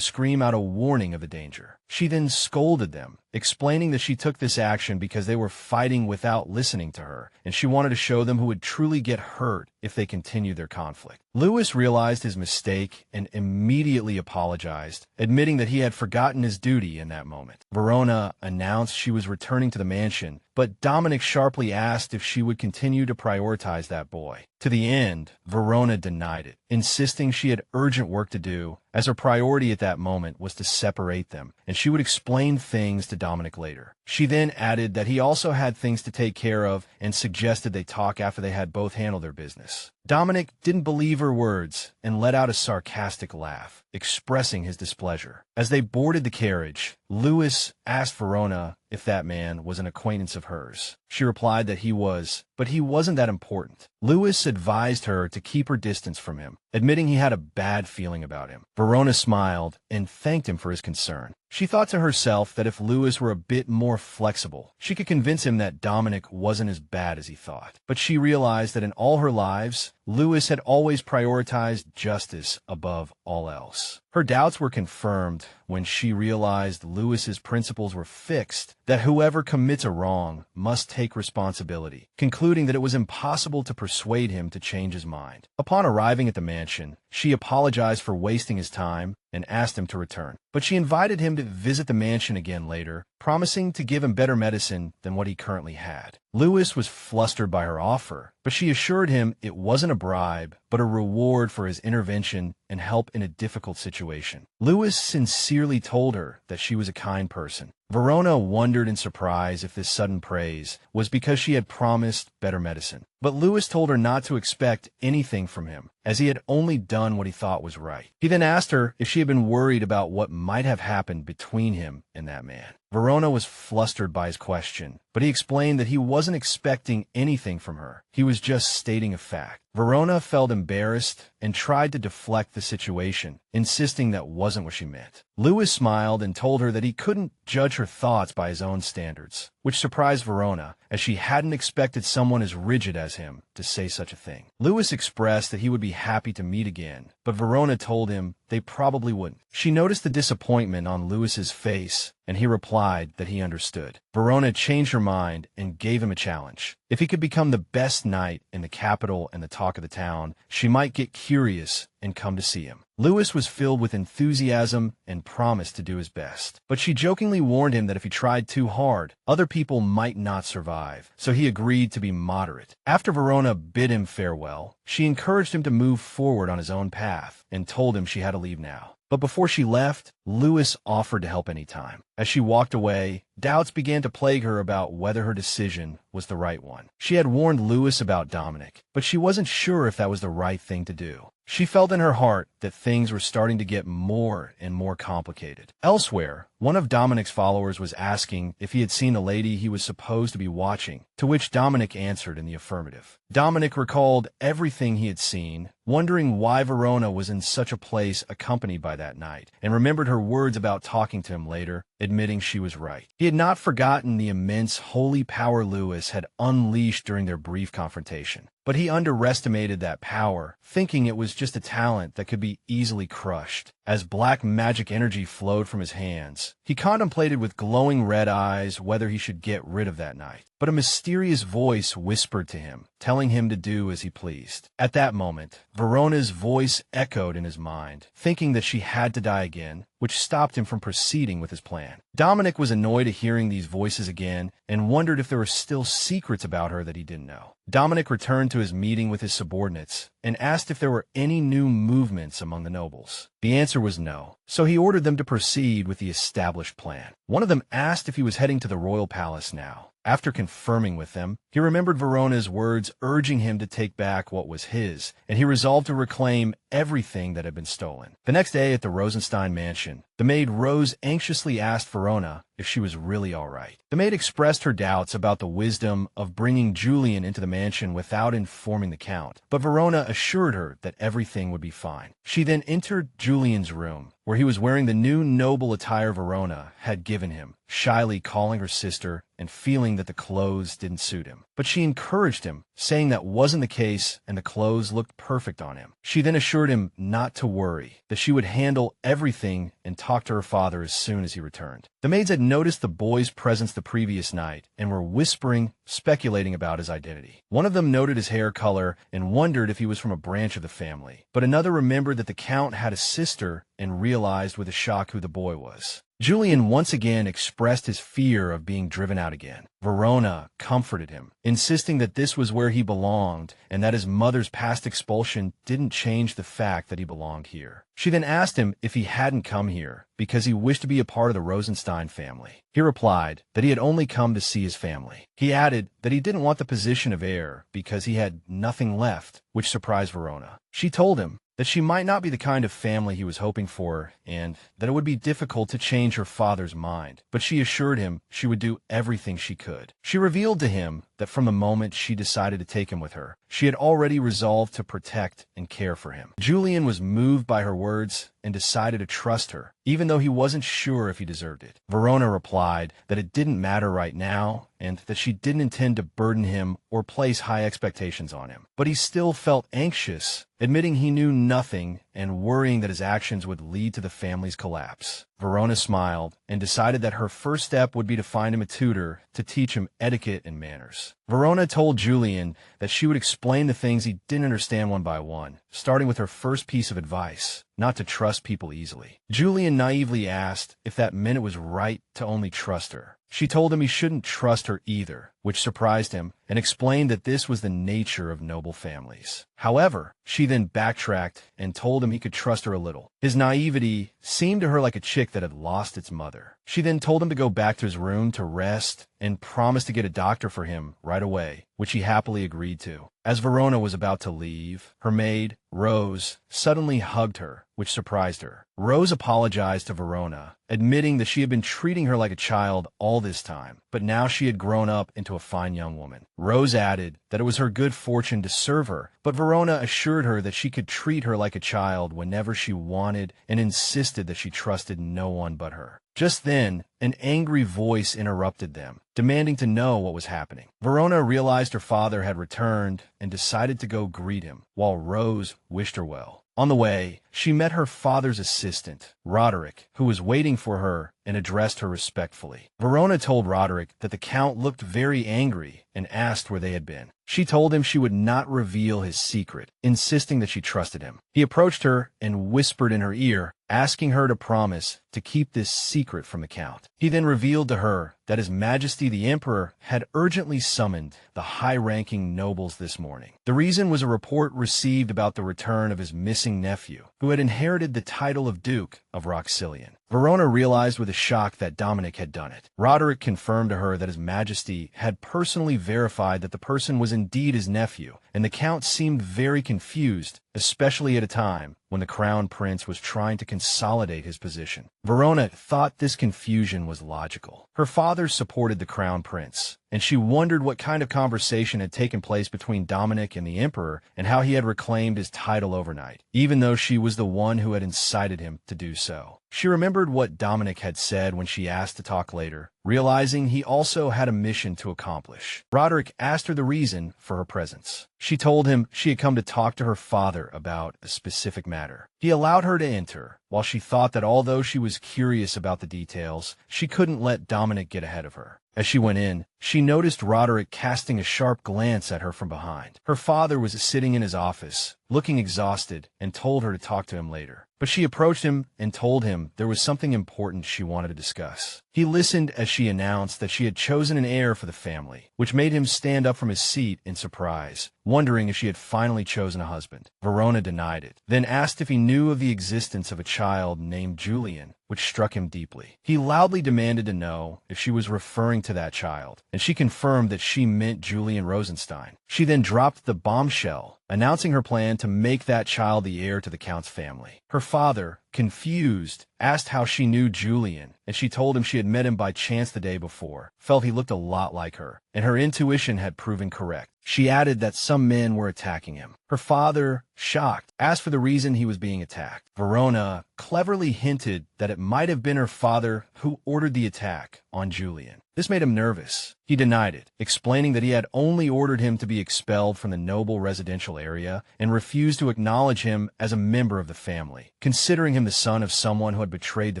scream out a warning of the danger. She then scolded them, explaining that she took this action because they were fighting without listening to her, and she wanted to show them who would truly get hurt if they continued their conflict. Lewis realized his mistake and immediately apologized, admitting that he had forgotten his duty in that moment. Verona announced she was returning to the mansion, but Deminik sharply asked if she would continue to prioritize that boy. To the end, Verona denied it, insisting she had urgent work to do, as her priority at that moment was to separate them, and she would explain things to Deminik later. She then added that he also had things to take care of and suggested they talk after they had both handled their business. Deminik didn't believe her words and let out a sarcastic laugh, expressing his displeasure. As they boarded the carriage, Lewis asked Verona if that man was an acquaintance of hers. She replied that he was, but he wasn't that important. Lewis advised her to keep her distance from him, admitting he had a bad feeling about him. Verona smiled and thanked him for his concern. She thought to herself that if Lewis were a bit more flexible, she could convince him that Deminik wasn't as bad as he thought. But she realized that in all her lives, Lewis had always prioritized justice above all else. Her doubts were confirmed when she realized Lewis's principles were fixed, that whoever commits a wrong must take responsibility, concluding that it was impossible to persuade him to change his mind. Upon arriving at the mansion, she apologized for wasting his time and asked him to return. But she invited him to visit the mansion again later, promising to give him better medicine than what he currently had. Lewis was flustered by her offer, but she assured him it wasn't a bribe, but a reward for his intervention and help in a difficult situation. Lewis sincerely told her that she was a kind person. Verona wondered in surprise if this sudden praise was because she had promised better medicine. But Lewis told her not to expect anything from him, as he had only done what he thought was right. He then asked her if she had been worried about what might have happened between him and that man. Verona was flustered by his question, but he explained that he wasn't expecting anything from her. He was just stating a fact. Verona felt embarrassed and tried to deflect the situation, insisting that wasn't what she meant. Lewis smiled and told her that he couldn't judge her thoughts by his own standards, which surprised Verona, as she hadn't expected someone as rigid as him to say such a thing. Lewis expressed that he would be happy to meet again, but Verona told him they probably wouldn't. She noticed the disappointment on Lewis's face, and he replied that he understood. Verona changed her mind and gave him a challenge. If he could become the best knight in the capital and the talk of the town, she might get curious and come to see him. Lewis was filled with enthusiasm and promised to do his best. But she jokingly warned him that if he tried too hard, other people might not survive, so he agreed to be moderate. After Verona bid him farewell, she encouraged him to move forward on his own path and told him she had to leave now. But before she left, Lewis offered to help anytime. As she walked away, doubts began to plague her about whether her decision was the right one. She had warned Lewis about Deminik, but she wasn't sure if that was the right thing to do. She felt in her heart that things were starting to get more and more complicated. Elsewhere, one of Deminik's followers was asking if he had seen a lady he was supposed to be watching, to which Deminik answered in the affirmative. Deminik recalled everything he had seen, wondering why Verona was in such a place accompanied by that knight, and remembered her words about talking to him later, admitting she was right. He had not forgotten the immense holy power Lewis had unleashed during their brief confrontation, but he underestimated that power, thinking it was just a talent that could be easily crushed. As black magic energy flowed from his hands, he contemplated with glowing red eyes whether he should get rid of that knight. But a mysterious voice whispered to him, telling him to do as he pleased. At that moment, Verona's voice echoed in his mind, thinking that she had to die again, which stopped him from proceeding with his plan. Deminik was annoyed at hearing these voices again and wondered if there were still secrets about her that he didn't know. Deminik returned to his meeting with his subordinates and asked if there were any new movements among the nobles. The answer was no, so he ordered them to proceed with the established plan. One of them asked if he was heading to the royal palace now. After confirming with them, he remembered Verona's words urging him to take back what was his, and he resolved to reclaim everything that had been stolen. The next day at the Rosenstein mansion, the maid Rose anxiously asked Verona if she was really all right. The maid expressed her doubts about the wisdom of bringing Julian into the mansion without informing the Count, but Verona assured her that everything would be fine. She then entered Julian's room, where he was wearing the new noble attire Verona had given him, shyly calling her sister and feeling that the clothes didn't suit him. But she encouraged him, saying that wasn't the case and the clothes looked perfect on him. She then assured him not to worry, that she would handle everything and talk to her father as soon as he returned. The maids had noticed the boy's presence the previous night and were whispering, speculating about his identity. One of them noted his hair color and wondered if he was from a branch of the family, but another remembered that the Count had a sister and realized with a shock who the boy was. Julian once again expressed his fear of being driven out again. Verona comforted him, insisting that this was where he belonged and that his mother's past expulsion didn't change the fact that he belonged here. She then asked him if he hadn't come here because he wished to be a part of the Rosenstein family. He replied that he had only come to see his family. He added that he didn't want the position of heir because he had nothing left, which surprised Verona. She told him that she might not be the kind of family he was hoping for and that it would be difficult to change her father's mind, but she assured him she would do everything she could. She revealed to him that from the moment she decided to take him with her, she had already resolved to protect and care for him. Julian was moved by her words and decided to trust her, even though he wasn't sure if he deserved it. Verona replied that it didn't matter right now and that she didn't intend to burden him or place high expectations on him. But he still felt anxious, admitting he knew nothing and worrying that his actions would lead to the family's collapse. Verona smiled and decided that her first step would be to find him a tutor to teach him etiquette and manners. Verona told Julian that she would explain the things he didn't understand one by one, starting with her first piece of advice, not to trust people easily. Julian naively asked if that meant it was right to only trust her. She told him he shouldn't trust her either, which surprised him, and explained that this was the nature of noble families. However, she then backtracked and told him he could trust her a little. His naivety seemed to her like a chick that had lost its mother. She then told him to go back to his room to rest and promised to get a doctor for him right away, which he happily agreed to. As Verona was about to leave, her maid, Rose, suddenly hugged her, which surprised her. Rose apologized to Verona, admitting that she had been treating her like a child all this time, but now she had grown up into a fine young woman. Rose added that it was her good fortune to serve her, but Verona assured her that she could treat her like a child whenever she wanted and insisted that she trusted no one but her. Just then, an angry voice interrupted them, demanding to know what was happening. Verona realized her father had returned and decided to go greet him, while Rose wished her well. On the way, she met her father's assistant, Roderick, who was waiting for her and addressed her respectfully. Verona told Roderick that the Count looked very angry and asked where they had been. She told him she would not reveal his secret, insisting that she trusted him. He approached her and whispered in her ear, asking her to promise to keep this secret from the Count. He then revealed to her that His Majesty the Emperor had urgently summoned the high-ranking nobles this morning. The reason was a report received about the return of his missing nephew, who had inherited the title of Duke of Roxillion. Verona realized with a shock that Deminik had done it. Roderick confirmed to her that His Majesty had personally verified that the person was indeed his nephew, and the Count seemed very confused, especially at a time when the Crown Prince was trying to consolidate his position. Verona thought this confusion was logical. Her father supported the Crown Prince, and she wondered what kind of conversation had taken place between Deminik and the Emperor and how he had reclaimed his title overnight, even though she was the one who had incited him to do so. She remembered what Deminik had said when she asked to talk later, realizing he also had a mission to accomplish. Roderick asked her the reason for her presence. She told him she had come to talk to her father about a specific matter. He allowed her to enter, while she thought that although she was curious about the details, she couldn't let Deminik get ahead of her. As she went in, she noticed Roderick casting a sharp glance at her from behind. Her father was sitting in his office, looking exhausted, and told her to talk to him later. But she approached him and told him there was something important she wanted to discuss. He listened as she announced that she had chosen an heir for the family, which made him stand up from his seat in surprise, wondering if she had finally chosen a husband. Verona denied it, then asked if he knew of the existence of a child named Julian, which struck him deeply. He loudly demanded to know if she was referring to that child, and she confirmed that she meant Julian Rosenstein. She then dropped the bombshell, announcing her plan to make that child the heir to the Count's family. Her father, confused, asked how she knew Julian, and she told him she had met him by chance the day before, felt he looked a lot like her, and her intuition had proven correct. She added that some men were attacking him. Her father, shocked, asked for the reason he was being attacked. Verona cleverly hinted that it might have been her father who ordered the attack on Julian. This made him nervous. He denied it, explaining that he had only ordered him to be expelled from the noble residential area and refused to acknowledge him as a member of the family, considering him the son of someone who had betrayed the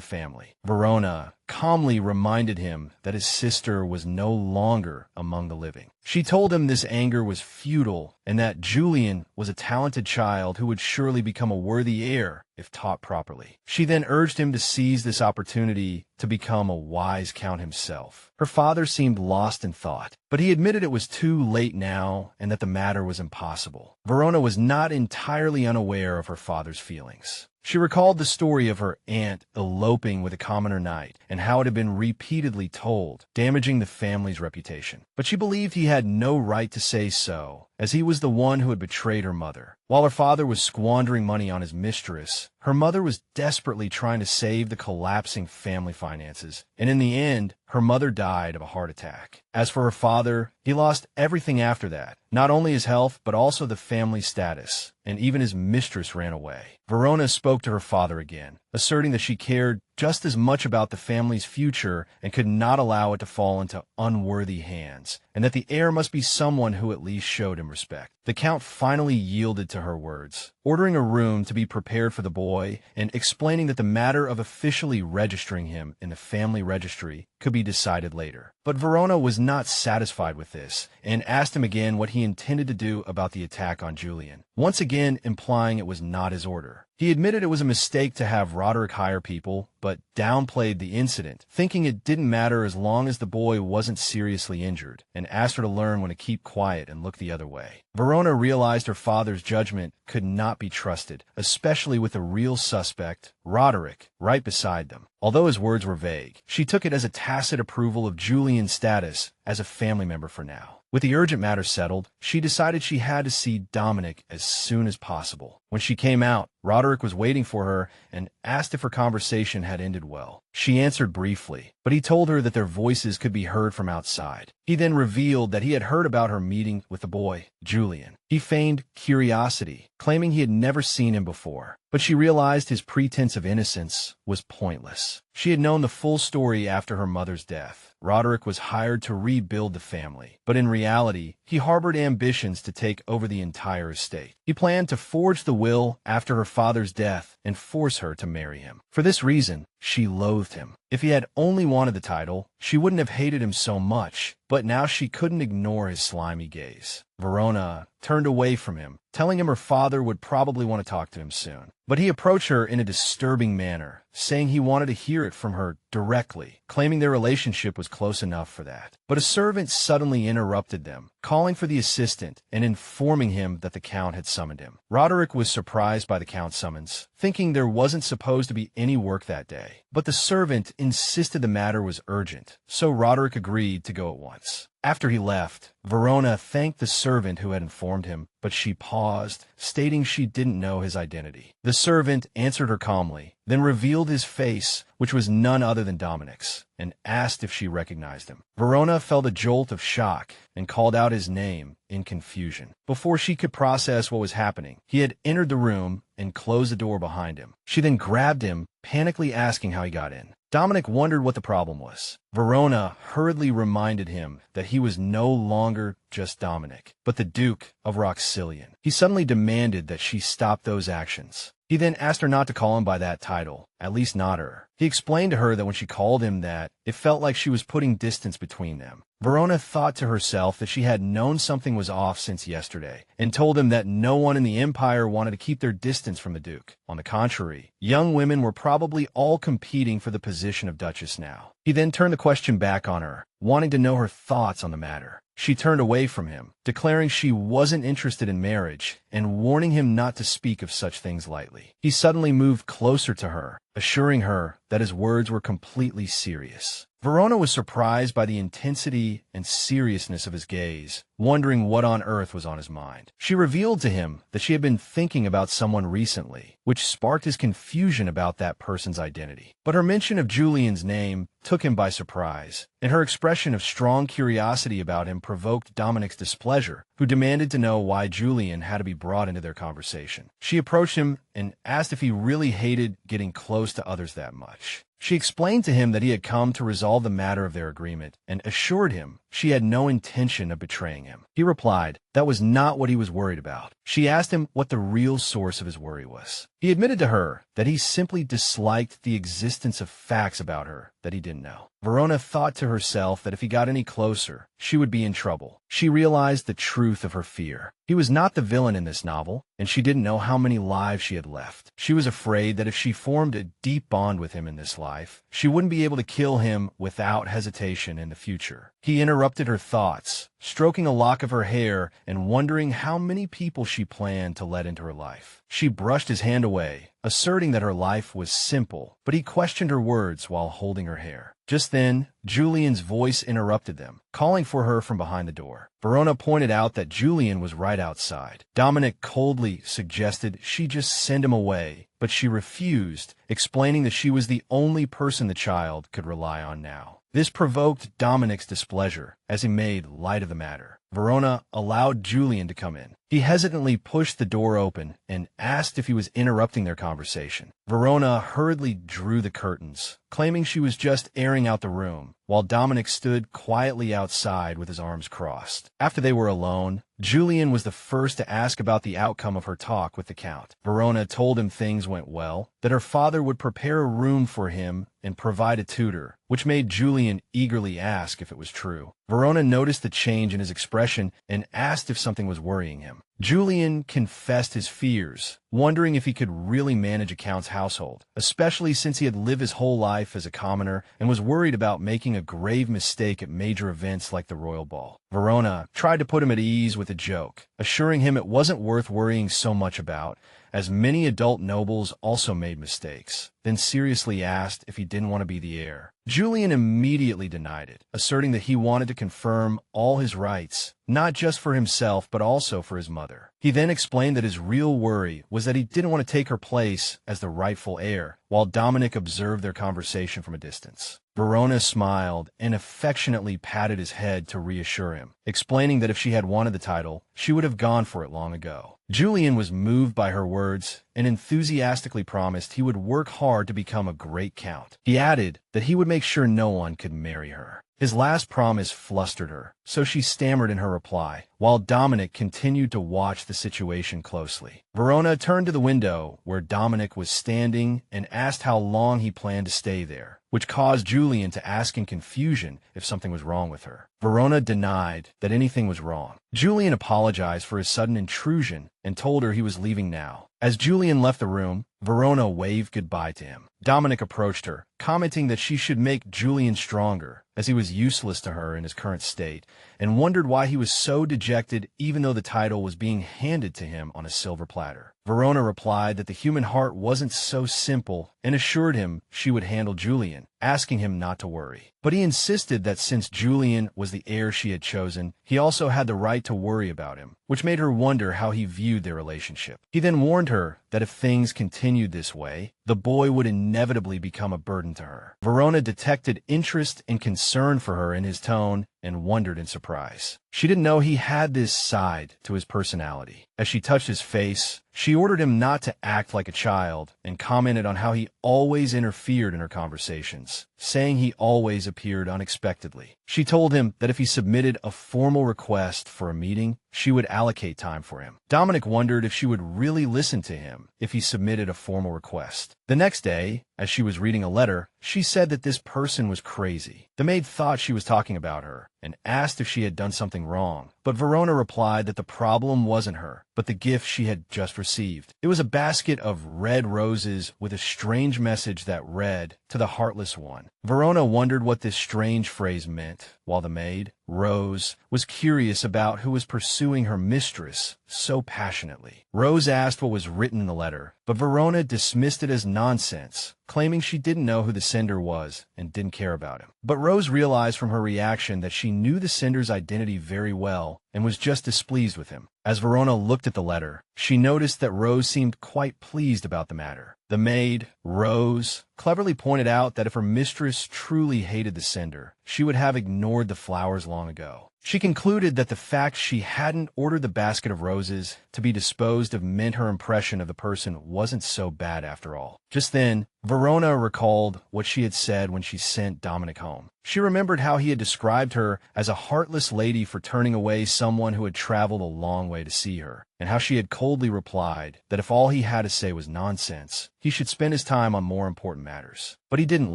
family. Verona calmly reminded him that his sister was no longer among the living. She told him this anger was futile and that Julian was a talented child who would surely become a worthy heir if taught properly. She then urged him to seize this opportunity to become a wise Count himself. Her father seemed lost in thought, but he admitted it was too late now and that the matter was impossible. Verona was not entirely unaware of her father's feelings. She recalled the story of her aunt eloping with a commoner knight and how it had been repeatedly told, damaging the family's reputation. But she believed he had no right to say so, as he was the one who had betrayed her mother. While her father was squandering money on his mistress, her mother was desperately trying to save the collapsing family finances, and in the end, her mother died of a heart attack. As for her father, he lost everything after that, not only his health, but also the family status, and even his mistress ran away. Verona spoke to her father again, asserting that she cared just as much about the family's future and could not allow it to fall into unworthy hands, and that the heir must be someone who at least showed him respect. The Count finally yielded to her words, ordering a room to be prepared for the boy and explaining that the matter of officially registering him in the family registry could be decided later. But Verona was not satisfied with this and asked him again what he intended to do about the attack on Julian, once again implying it was not his order. He admitted it was a mistake to have Roderick hire people, but downplayed the incident, thinking it didn't matter as long as the boy wasn't seriously injured, and asked her to learn when to keep quiet and look the other way. Verona realized her father's judgment could not be trusted, especially with the real suspect, Roderick, right beside them. Although his words were vague, she took it as a tacit approval of Julian's status as a family member for now. With the urgent matter settled, she decided she had to see Deminik as soon as possible. When she came out, Roderick was waiting for her and asked if her conversation had ended well. She answered briefly, but he told her that their voices could be heard from outside. He then revealed that he had heard about her meeting with the boy, Julian. He feigned curiosity, claiming he had never seen him before, but she realized his pretense of innocence was pointless. She had known the full story after her mother's death. Roderick was hired to rebuild the family, but in reality, he harbored ambitions to take over the entire estate. He planned to forge the will after her father's death and force her to marry him. For this reason, she loathed him. If he had only wanted the title, she wouldn't have hated him so much, but now she couldn't ignore his slimy gaze. Verona turned away from him, telling him her father would probably want to talk to him soon. But he approached her in a disturbing manner, saying he wanted to hear it from her directly, claiming their relationship was close enough for that. But a servant suddenly interrupted them, calling for the assistant and informing him that the Count had summoned him. Roderick was surprised by the Count's summons, thinking there wasn't supposed to be any work that day. But the servant insisted the matter was urgent, so Roderick agreed to go at once. After he left, Verona thanked the servant who had informed him, but she paused, stating she didn't know his identity. The servant answered her calmly, then revealed his face, which was none other than Deminik's, and asked if she recognized him. Verona felt a jolt of shock and called out his name in confusion. Before she could process what was happening, he had entered the room and closed the door behind him. She then grabbed him, panically asking how he got in. Deminik wondered what the problem was. Verona hurriedly reminded him that he was no longer just Deminik, but the Duke of Roxillion. He suddenly demanded that she stop those actions. He then asked her not to call him by that title, at least not her. He explained to her that when she called him that, it felt like she was putting distance between them. Verona thought to herself that she had known something was off since yesterday, and told him that no one in the Empire wanted to keep their distance from the Duke. On the contrary, young women were probably all competing for the position of Duchess now. He then turned the question back on her, wanting to know her thoughts on the matter. She turned away from him, declaring she wasn't interested in marriage and warning him not to speak of such things lightly. He suddenly moved closer to her, assuring her that his words were completely serious. Verona was surprised by the intensity and seriousness of his gaze, wondering what on earth was on his mind. She revealed to him that she had been thinking about someone recently, which sparked his confusion about that person's identity. But her mention of Julian's name took him by surprise, and her expression of strong curiosity about him provoked Deminik's displeasure, who demanded to know why Julian had to be brought into their conversation. She approached him and asked if he really hated getting close to others that much. She explained to him that he had come to resolve the matter of their agreement and assured him she had no intention of betraying him. He replied that was not what he was worried about. She asked him what the real source of his worry was. He admitted to her that he simply disliked the existence of facts about her that he didn't know. Verona thought to herself that if he got any closer, she would be in trouble. She realized the truth of her fear. He was not the villain in this novel, and she didn't know how many lives she had left. She was afraid that if she formed a deep bond with him in this life, she wouldn't be able to kill him without hesitation in the future. He interrupted her thoughts, stroking a lock of her hair and wondering how many people she planned to let into her life. She brushed his hand away, asserting that her life was simple, but he questioned her words while holding her hair. Just then, Julian's voice interrupted them, calling for her from behind the door. Verona pointed out that Julian was right outside. Deminik coldly suggested she just send him away, but she refused, explaining that she was the only person the child could rely on now. This provoked Deminik's displeasure, as he made light of the matter. Verona allowed Julian to come in. He hesitantly pushed the door open and asked if he was interrupting their conversation. Verona hurriedly drew the curtains, claiming she was just airing out the room, while Deminik stood quietly outside with his arms crossed. After they were alone, Julian was the first to ask about the outcome of her talk with the Count. Verona told him things went well, that her father would prepare a room for him and provide a tutor, which made Julian eagerly ask if it was true. Verona noticed the change in his expression and asked if something was worrying him. Julian confessed his fears, wondering if he could really manage a Count's household, especially since he had lived his whole life as a commoner and was worried about making a grave mistake at major events like the royal ball. Verona tried to put him at ease with a joke, assuring him it wasn't worth worrying so much about, as many adult nobles also made mistakes, then seriously asked if he didn't want to be the heir. Julian immediately denied it, asserting that he wanted to confirm all his rights, not just for himself but also for his mother. He then explained that his real worry was that he didn't want to take her place as the rightful heir, while Deminik observed their conversation from a distance. Verona smiled and affectionately patted his head to reassure him, explaining that if she had wanted the title, she would have gone for it long ago. Julian was moved by her words and enthusiastically promised he would work hard to become a great count. He added that he would make sure no one could marry her. His last promise flustered her, so she stammered in her reply, while Deminik continued to watch the situation closely. Verona turned to the window where Deminik was standing and asked how long he planned to stay there, which caused Julian to ask in confusion if something was wrong with her. Verona denied that anything was wrong. Julian apologized for his sudden intrusion and told her he was leaving now. As Julian left the room, Verona waved goodbye to him. Deminik approached her, commenting that she should make Julian stronger, as he was useless to her in his current state, and wondered why he was so dejected even though the title was being handed to him on a silver platter. Verona replied that the human heart wasn't so simple and assured him she would handle Julian, asking him not to worry. But he insisted that since Julian was the heir she had chosen, he also had the right to worry about him, which made her wonder how he viewed their relationship. He then warned her that if things continued this way, the boy would inevitably become a burden to her. Verona detected interest and concern for her in his tone and wondered in surprise. She didn't know he had this side to his personality. As she touched his face, she ordered him not to act like a child and commented on how he always interfered in her conversations, saying he always appeared unexpectedly. She told him that if he submitted a formal request for a meeting, she would allocate time for him. Deminik wondered if she would really listen to him if he submitted a formal request. The next day, as she was reading a letter, she said that this person was crazy. The maid thought she was talking about her and asked if she had done something wrong, but Verona replied that the problem wasn't her, but the gift she had just received. It was a basket of red roses with a strange message that read, "To the heartless one." Verona wondered what this strange phrase meant, while the maid, Rose, was curious about who was pursuing her mistress so passionately. Rose asked what was written in the letter, but Verona dismissed it as nonsense, claiming she didn't know who the sender was and didn't care about him. But Rose realized from her reaction that she knew the sender's identity very well and was just displeased with him. As Verona looked at the letter, she noticed that Rose seemed quite pleased about the matter. The maid, Rose, cleverly pointed out that if her mistress truly hated the sender, she would have ignored the flowers long ago. She concluded that the fact she hadn't ordered the basket of roses to be disposed of meant her impression of the person wasn't so bad after all. Just then, Verona recalled what she had said when she sent Deminik home. She remembered how he had described her as a heartless lady for turning away someone who had traveled a long way to see her, and how she had coldly replied that if all he had to say was nonsense, he should spend his time on more important matters. But he didn't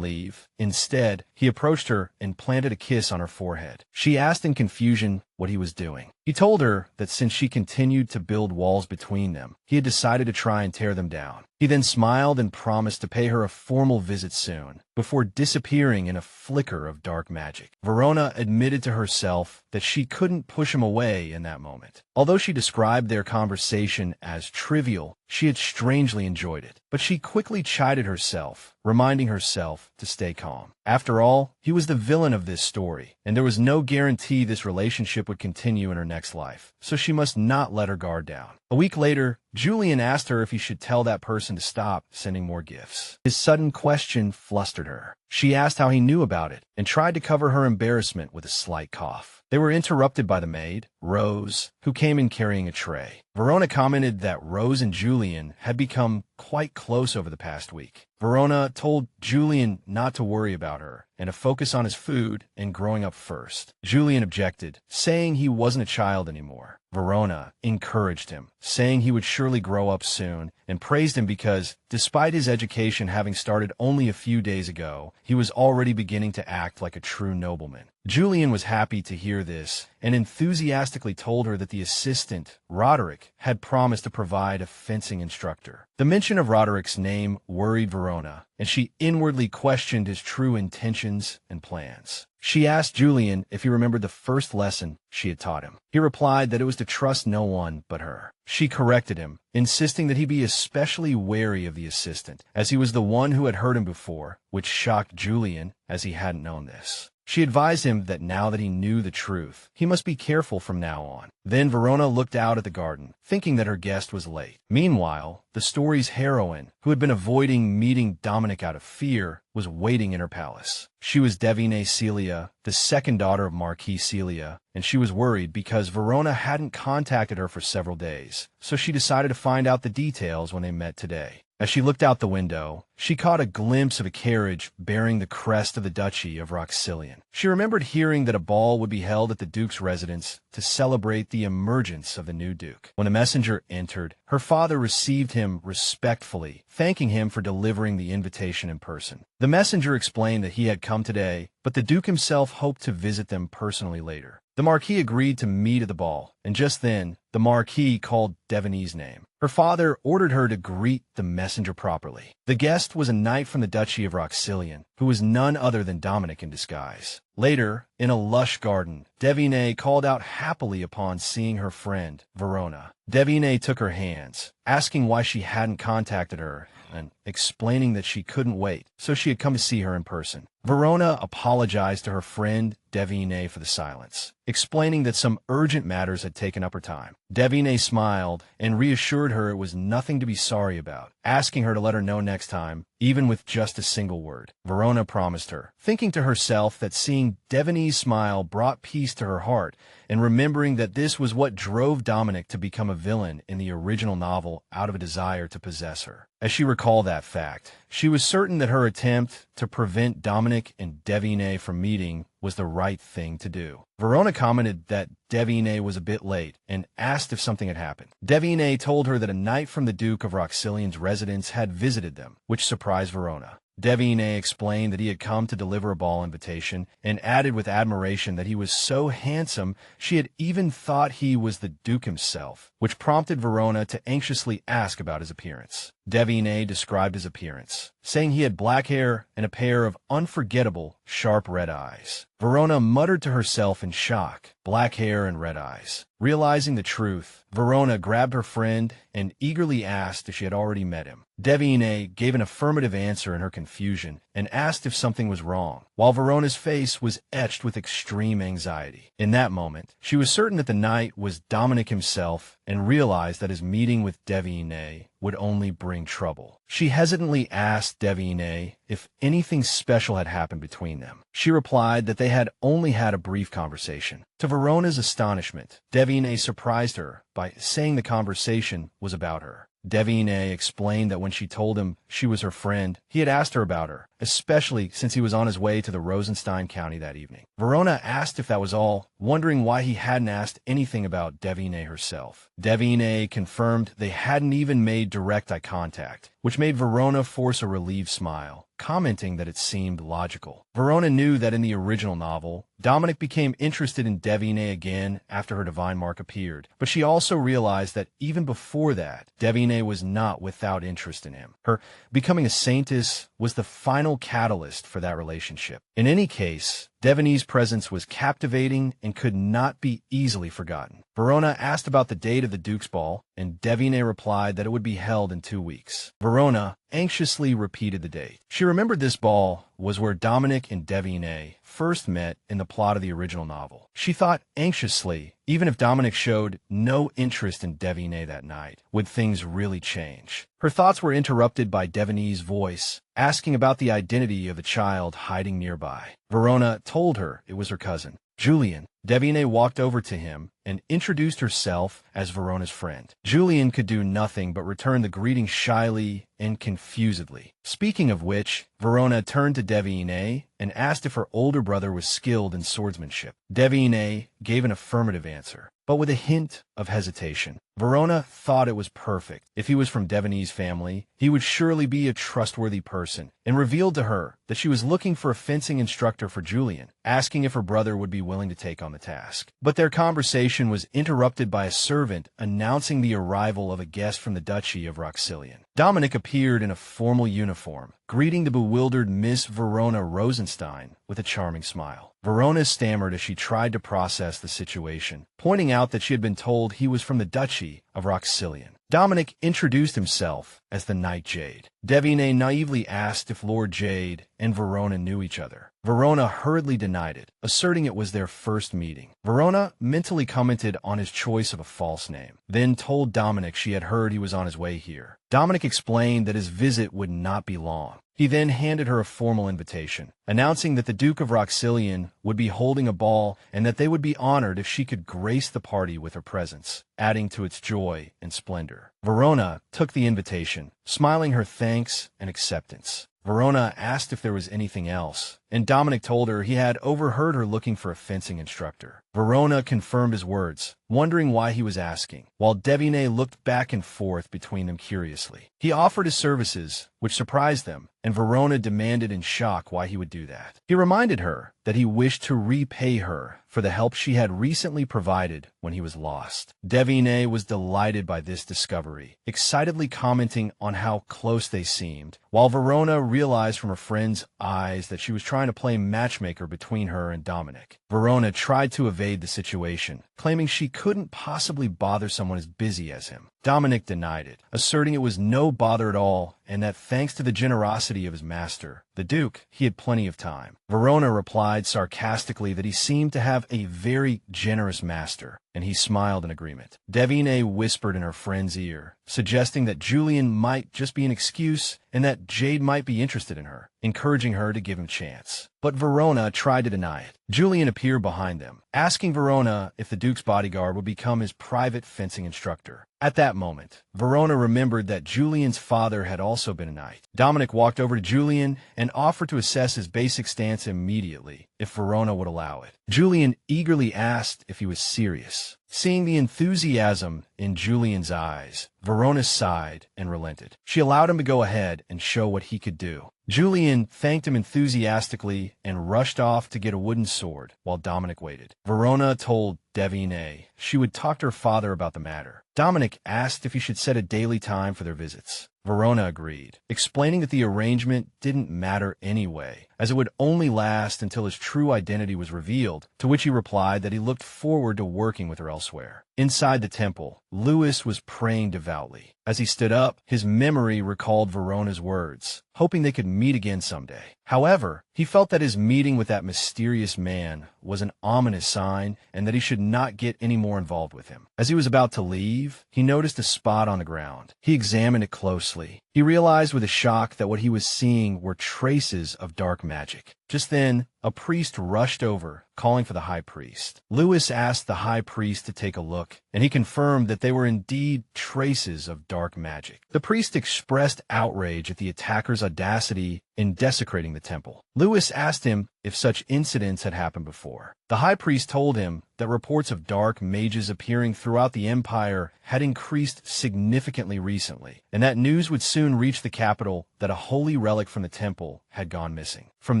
leave. Instead, he approached her and planted a kiss on her forehead. She asked in confusion what he was doing. He told her that since she continued to build walls between them, he had decided to try and tear them down. He then smiled and promised to pay her a formal visit soon, before disappearing in a flicker of dark magic. Verona admitted to herself that she couldn't push him away in that moment. Although she described their conversation as trivial, she had strangely enjoyed it. But she quickly chided herself, reminding herself to stay calm. After all, he was the villain of this story, and there was no guarantee this relationship would continue in her next life, so she must not let her guard down. A week later, Julian asked her if he should tell that person to stop sending more gifts. His sudden question flustered her. She asked how he knew about it, and tried to cover her embarrassment with a slight cough. They were interrupted by the maid, Rose, who came in carrying a tray. Verona commented that Rose and Julian had become quite close over the past week. Verona told Julian not to worry about her and to focus on his food and growing up first. Julian objected, saying he wasn't a child anymore. Verona encouraged him, saying he would surely grow up soon, and praised him because, despite his education having started only a few days ago, he was already beginning to act like a true nobleman. Julian was happy to hear this and enthusiastically told her that the assistant, Roderick, had promised to provide a fencing instructor. The mention of Roderick's name worried Verona, and she inwardly questioned his true intentions and plans. She asked Julian if he remembered the first lesson she had taught him. He replied that it was to trust no one but her. She corrected him, insisting that he be especially wary of the assistant, as he was the one who had hurt him before, which shocked Julian, as he hadn't known this. She advised him that now that he knew the truth, he must be careful from now on. Then Verona looked out at the garden, thinking that her guest was late. Meanwhile, the story's heroine, who had been avoiding meeting Deminik out of fear, was waiting in her palace. She was Devine Celia, the second daughter of Marquis Celia, and she was worried because Verona hadn't contacted her for several days, so she decided to find out the details when they met today. As she looked out the window, she caught a glimpse of a carriage bearing the crest of the Duchy of Roxillian. She remembered hearing that a ball would be held at the Duke's residence to celebrate the emergence of the new Duke. When the messenger entered, her father received him respectfully, thanking him for delivering the invitation in person. The messenger explained that he had come today, but the Duke himself hoped to visit them personally later. The Marquis agreed to meet at the ball, and just then, the Marquis called Devinik's name. Her father ordered her to greet the messenger properly. The guest was a knight from the Duchy of Roxillian, who was none other than Deminik in disguise. Later, in a lush garden, Deminik called out happily upon seeing her friend, Verona. Deminik took her hands, asking why she hadn't contacted her, and explaining that she couldn't wait, so she had come to see her in person. Verona apologized to her friend Deminik for the silence, explaining that some urgent matters had taken up her time. Deminik smiled and reassured her it was nothing to be sorry about, asking her to let her know next time, even with just a single word. Verona promised her, thinking to herself that seeing Deminik's smile brought peace to her heart, and remembering that this was what drove Deminik to become a villain in the original novel out of a desire to possess her. As she recalled that fact, she was certain that her attempt to prevent Deminik and Deminik from meeting was the right thing to do. Verona commented that Deminik was a bit late and asked if something had happened. Deminik told her that a knight from the Duke of Roxillian's residence had visited them, which surprised Verona. Deminik explained that he had come to deliver a ball invitation and added with admiration that he was so handsome she had even thought he was the Duke himself, which prompted Verona to anxiously ask about his appearance. Deminik described his appearance, saying he had black hair and a pair of unforgettable, sharp red eyes. Verona muttered to herself in shock, black hair and red eyes. Realizing the truth, Verona grabbed her friend and eagerly asked if she had already met him. Deminik gave an affirmative answer in her confusion and asked if something was wrong, while Verona's face was etched with extreme anxiety. In that moment, she was certain that the knight was Deminik himself and realized that his meeting with Deminik would only bring trouble. She hesitantly asked Deminik if anything special had happened between them. She replied that they had only had a brief conversation. To Verona's astonishment, Deminik surprised her by saying the conversation was about her. Deminik explained that when she told him she was her friend, he had asked her about her, especially since he was on his way to the Rosenstein County that evening. Verona asked if that was all, wondering why he hadn't asked anything about Deminik herself. Deminik confirmed they hadn't even made direct eye contact, which made Verona force a relieved smile, commenting that it seemed logical. Verona knew that in the original novel, Deminik became interested in Deminik again after her divine mark appeared, but she also realized that even before that, Deminik was not without interest in him. Her becoming a saintess was the final catalyst for that relationship. In any case, Deminik's presence was captivating and could not be easily forgotten. Verona asked about the date of the Duke's ball, and Deminik replied that it would be held in 2 weeks. Verona anxiously repeated the date. She remembered this ball was where Deminik and Deminik first met in the plot of the original novel. She thought anxiously, even if Deminik showed no interest in Deminik that night, would things really change? Her thoughts were interrupted by Deminik's voice, asking about the identity of the child hiding nearby. Verona told her it was her cousin, Julian. Deminik walked over to him and introduced herself as Verona's friend. Julian could do nothing but return the greeting shyly and confusedly. Speaking of which, Verona turned to Deminik and asked if her older brother was skilled in swordsmanship. Deminik gave an affirmative answer, but with a hint of hesitation. Verona thought it was perfect. If he was from Deminik's family, he would surely be a trustworthy person, and revealed to her that she was looking for a fencing instructor for Julian, asking if her brother would be willing to take on the task. But their conversation was interrupted by a servant announcing the arrival of a guest from the Duchy of Roxillian. Deminik appeared in a formal uniform, greeting the bewildered Miss Verona Rosenstein with a charming smile. Verona stammered as she tried to process the situation, pointing out that she had been told he was from the Duchy of Roxillian. Deminik introduced himself as the Knight Jade. Deminik naively asked if Lord Jade and Verona knew each other. Verona hurriedly denied it, asserting it was their first meeting. Verona mentally commented on his choice of a false name, then told Deminik she had heard he was on his way here. Deminik explained that his visit would not be long. He then handed her a formal invitation, announcing that the Duke of Roxillian would be holding a ball and that they would be honored if she could grace the party with her presence, adding to its joy and splendor. Verona took the invitation, smiling her thanks and acceptance. Verona asked if there was anything else, and Deminik told her he had overheard her looking for a fencing instructor. Verona confirmed his words, wondering why he was asking, while Deminik looked back and forth between them curiously. He offered his services, which surprised them, and Verona demanded in shock why he would do that. He reminded her that he wished to repay her for the help she had recently provided when he was lost. Deminik was delighted by this discovery, excitedly commenting on how close they seemed, while Verona realized from her friend's eyes that she was trying to play matchmaker between her and Deminik. Verona tried to evade the situation, claiming she couldn't possibly bother someone as busy as him. Deminik denied it, asserting it was no bother at all and that thanks to the generosity of his master, the Duke, he had plenty of time. Verona replied sarcastically that he seemed to have a very generous master, and he smiled in agreement. Deminik whispered in her friend's ear, suggesting that Julian might just be an excuse and that Jade might be interested in her, encouraging her to give him a chance. But Verona tried to deny it. Julian appeared behind them, asking Verona if the Duke's bodyguard would become his private fencing instructor. At that moment, Verona remembered that Julian's father had also been a knight. Deminik walked over to Julian and offered to assess his basic stance immediately, if Verona would allow it. Julian eagerly asked if he was serious. Seeing the enthusiasm in Julian's eyes, Verona sighed and relented. She allowed him to go ahead and show what he could do. Julian thanked him enthusiastically and rushed off to get a wooden sword, while Deminik waited. Verona told Deminik she would talk to her father about the matter. Deminik asked if he should set a daily time for their visits. Verona agreed, explaining that the arrangement didn't matter anyway, as it would only last until his true identity was revealed, to which he replied that he looked forward to working with her elsewhere. Inside the temple, Louis was praying devoutly. As he stood up, his memory recalled Verona's words, hoping they could meet again someday. However, he felt that his meeting with that mysterious man was an ominous sign and that he should not get any more involved with him. As he was about to leave, he noticed a spot on the ground. He examined it closely. He realized with a shock that what he was seeing were traces of dark magic. Just then, a priest rushed over, calling for the high priest. Louis asked the high priest to take a look, and he confirmed that they were indeed traces of dark magic. The priest expressed outrage at the attacker's audacity in desecrating the temple. Louis asked him if such incidents had happened before. The high priest told him that reports of dark mages appearing throughout the empire had increased significantly recently, and that news would soon reach the capital that a holy relic from the temple had gone missing. From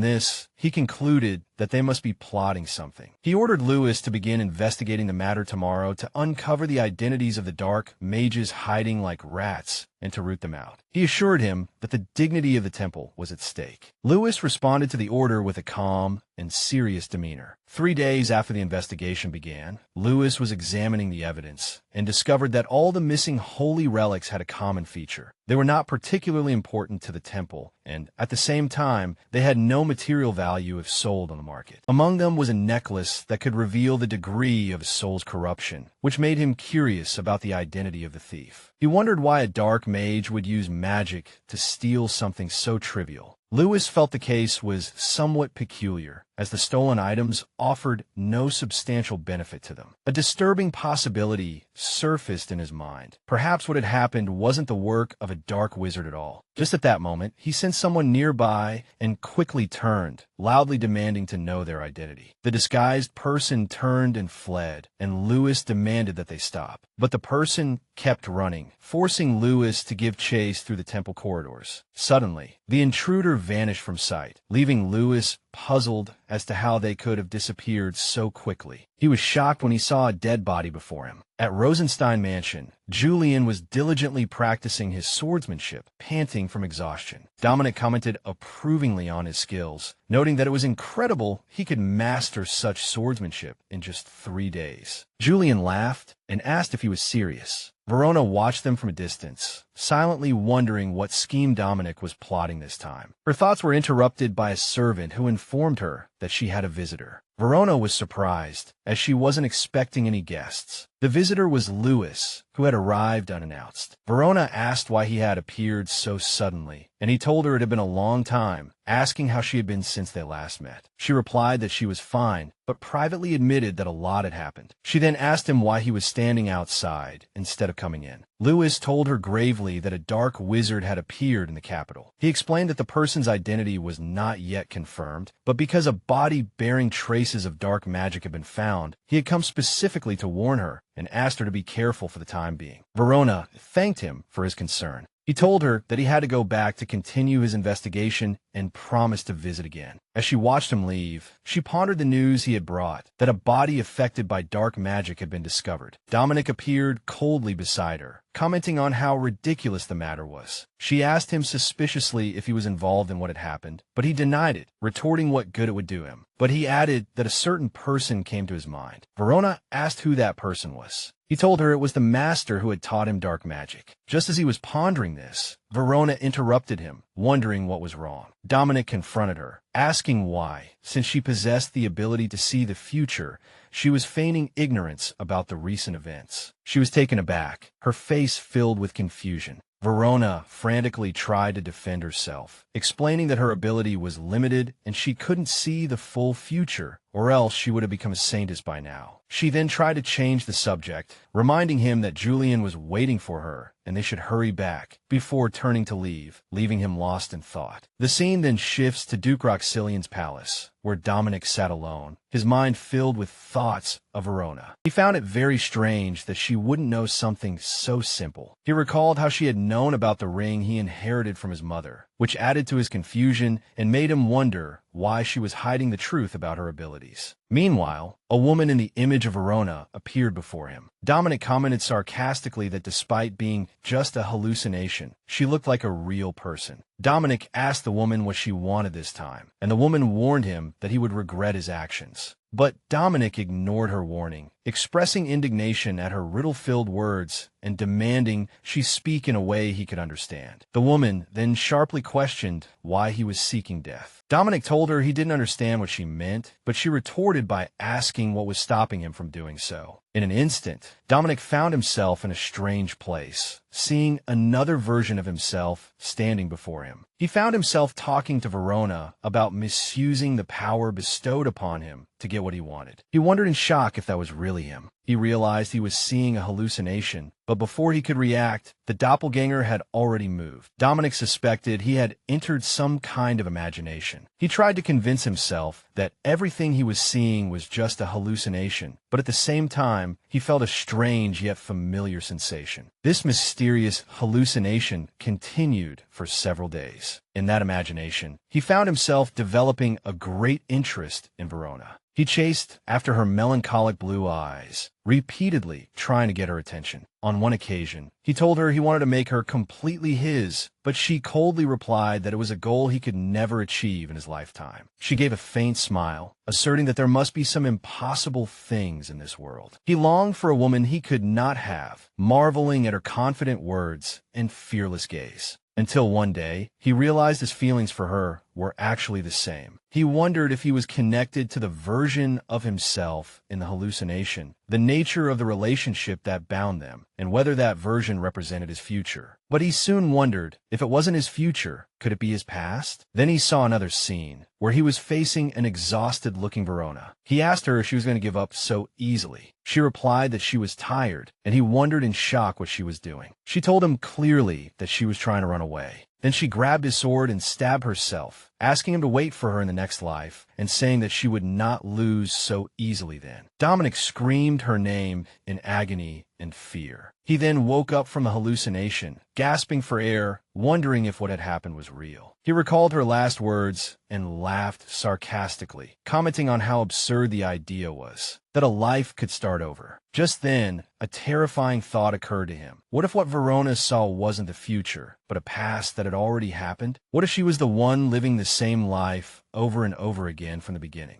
this, he concluded that they must be plotting something. He ordered Louis to begin investigating the matter tomorrow to uncover the identities of the dark mages hiding like rats and to root them out. He assured him that the dignity of the temple was at stake. Louis responded to the order with a calm and serious demeanor. 3 days after the investigation began, Louis was examining the evidence and discovered that all the missing holy relics had a common feature. They were not particularly important to the temple, and at the same time, they had no material value if sold on the market. Among them was a necklace that could reveal the degree of his soul's corruption, which made him curious about the identity of the thief. He wondered why a dark mage would use magic to steal something so trivial. Louis felt the case was somewhat peculiar, as the stolen items offered no substantial benefit to them. A disturbing possibility surfaced in his mind. Perhaps what had happened wasn't the work of a dark wizard at all. Just at that moment, he sensed someone nearby and quickly turned, loudly demanding to know their identity. The disguised person turned and fled, and Louis demanded that they stop. But the person kept running, forcing Louis to give chase through the temple corridors. Suddenly, the intruder vanished from sight, leaving Louis puzzled as to how they could have disappeared so quickly. He was shocked when he saw a dead body before him. At Rosenstein Mansion, Julian was diligently practicing his swordsmanship, panting from exhaustion. Deminik commented approvingly on his skills, noting that it was incredible he could master such swordsmanship in just 3 days. Julian laughed and asked if he was serious. Verona watched them from a distance, silently wondering what scheme Deminik was plotting this time. Her thoughts were interrupted by a servant who informed her that she had a visitor. Verona was surprised, as she wasn't expecting any guests. The visitor was Louis, who had arrived unannounced. Verona asked why he had appeared so suddenly, and he told her it had been a long time, asking how she had been since they last met. She replied that she was fine, but privately admitted that a lot had happened. She then asked him why he was standing outside instead of coming in. Lewis told her gravely that a dark wizard had appeared in the capital. He explained that the person's identity was not yet confirmed, but because a body bearing traces of dark magic had been found, he had come specifically to warn her and asked her to be careful for the time being. Verona thanked him for his concern. He told her that he had to go back to continue his investigation and promised to visit again. As she watched him leave, she pondered the news he had brought, that a body affected by dark magic had been discovered. Deminik appeared coldly beside her, commenting on how ridiculous the matter was. She asked him suspiciously if he was involved in what had happened, but he denied it, retorting what good it would do him. But he added that a certain person came to his mind. Verona asked who that person was. He told her it was the master who had taught him dark magic. Just as he was pondering this, Verona interrupted him, wondering what was wrong. Deminik confronted her, asking why, since she possessed the ability to see the future, she was feigning ignorance about the recent events. She was taken aback, her face filled with confusion. Verona frantically tried to defend herself, explaining that her ability was limited and she couldn't see the full future, or else she would have become a saintess by now. She then tried to change the subject, reminding him that Julian was waiting for her and they should hurry back, before turning to leave, leaving him lost in thought. The scene then shifts to Duke Roxilian's palace, where Deminik sat alone, his mind filled with thoughts of Verona. He found it very strange that she wouldn't know something so simple. He recalled how she had known about the ring he inherited from his mother, which added to his confusion and made him wonder why she was hiding the truth about her abilities. Meanwhile, a woman in the image of Verona appeared before him. Deminik commented sarcastically that despite being just a hallucination, she looked like a real person. Deminik asked the woman what she wanted this time, and the woman warned him that he would regret his actions. But Deminik ignored her warning, expressing indignation at her riddle-filled words and demanding she speak in a way he could understand. The woman then sharply questioned why he was seeking death. Deminik told her he didn't understand what she meant, but she retorted by asking what was stopping him from doing so. In an instant, Deminik found himself in a strange place, seeing another version of himself standing before him. He found himself talking to Verona about misusing the power bestowed upon him to get what he wanted. He wondered in shock if that was really him. He realized he was seeing a hallucination, but before he could react, the doppelganger had already moved. Deminik suspected he had entered some kind of imagination. He tried to convince himself that everything he was seeing was just a hallucination, but at the same time, he felt a strange yet familiar sensation. This mysterious hallucination continued for several days. In that imagination, he found himself developing a great interest in Verona. He chased after her melancholic blue eyes, repeatedly trying to get her attention. On one occasion, he told her he wanted to make her completely his, but she coldly replied that it was a goal he could never achieve in his lifetime. She gave a faint smile, asserting that there must be some impossible things in this world. He longed for a woman he could not have, marveling at her confident words and fearless gaze. Until one day, he realized his feelings for her were actually the same. He wondered if he was connected to the version of himself in the hallucination, the nature of the relationship that bound them, and whether that version represented his future. But he soon wondered, if it wasn't his future, could it be his past? Then he saw another scene, where he was facing an exhausted-looking Verona. He asked her if she was going to give up so easily. She replied that she was tired, and he wondered in shock what she was doing. She told him clearly that she was trying to run away. Then she grabbed his sword and stabbed herself, asking him to wait for her in the next life, and saying that she would not lose so easily then. Deminik screamed her name in agony and fear. He then woke up from the hallucination, gasping for air, wondering if what had happened was real. He recalled her last words and laughed sarcastically, commenting on how absurd the idea was, that a life could start over. Just then, a terrifying thought occurred to him. What if what Verona saw wasn't the future, but a past that had already happened? What if she was the one living the same life over and over again from the beginning?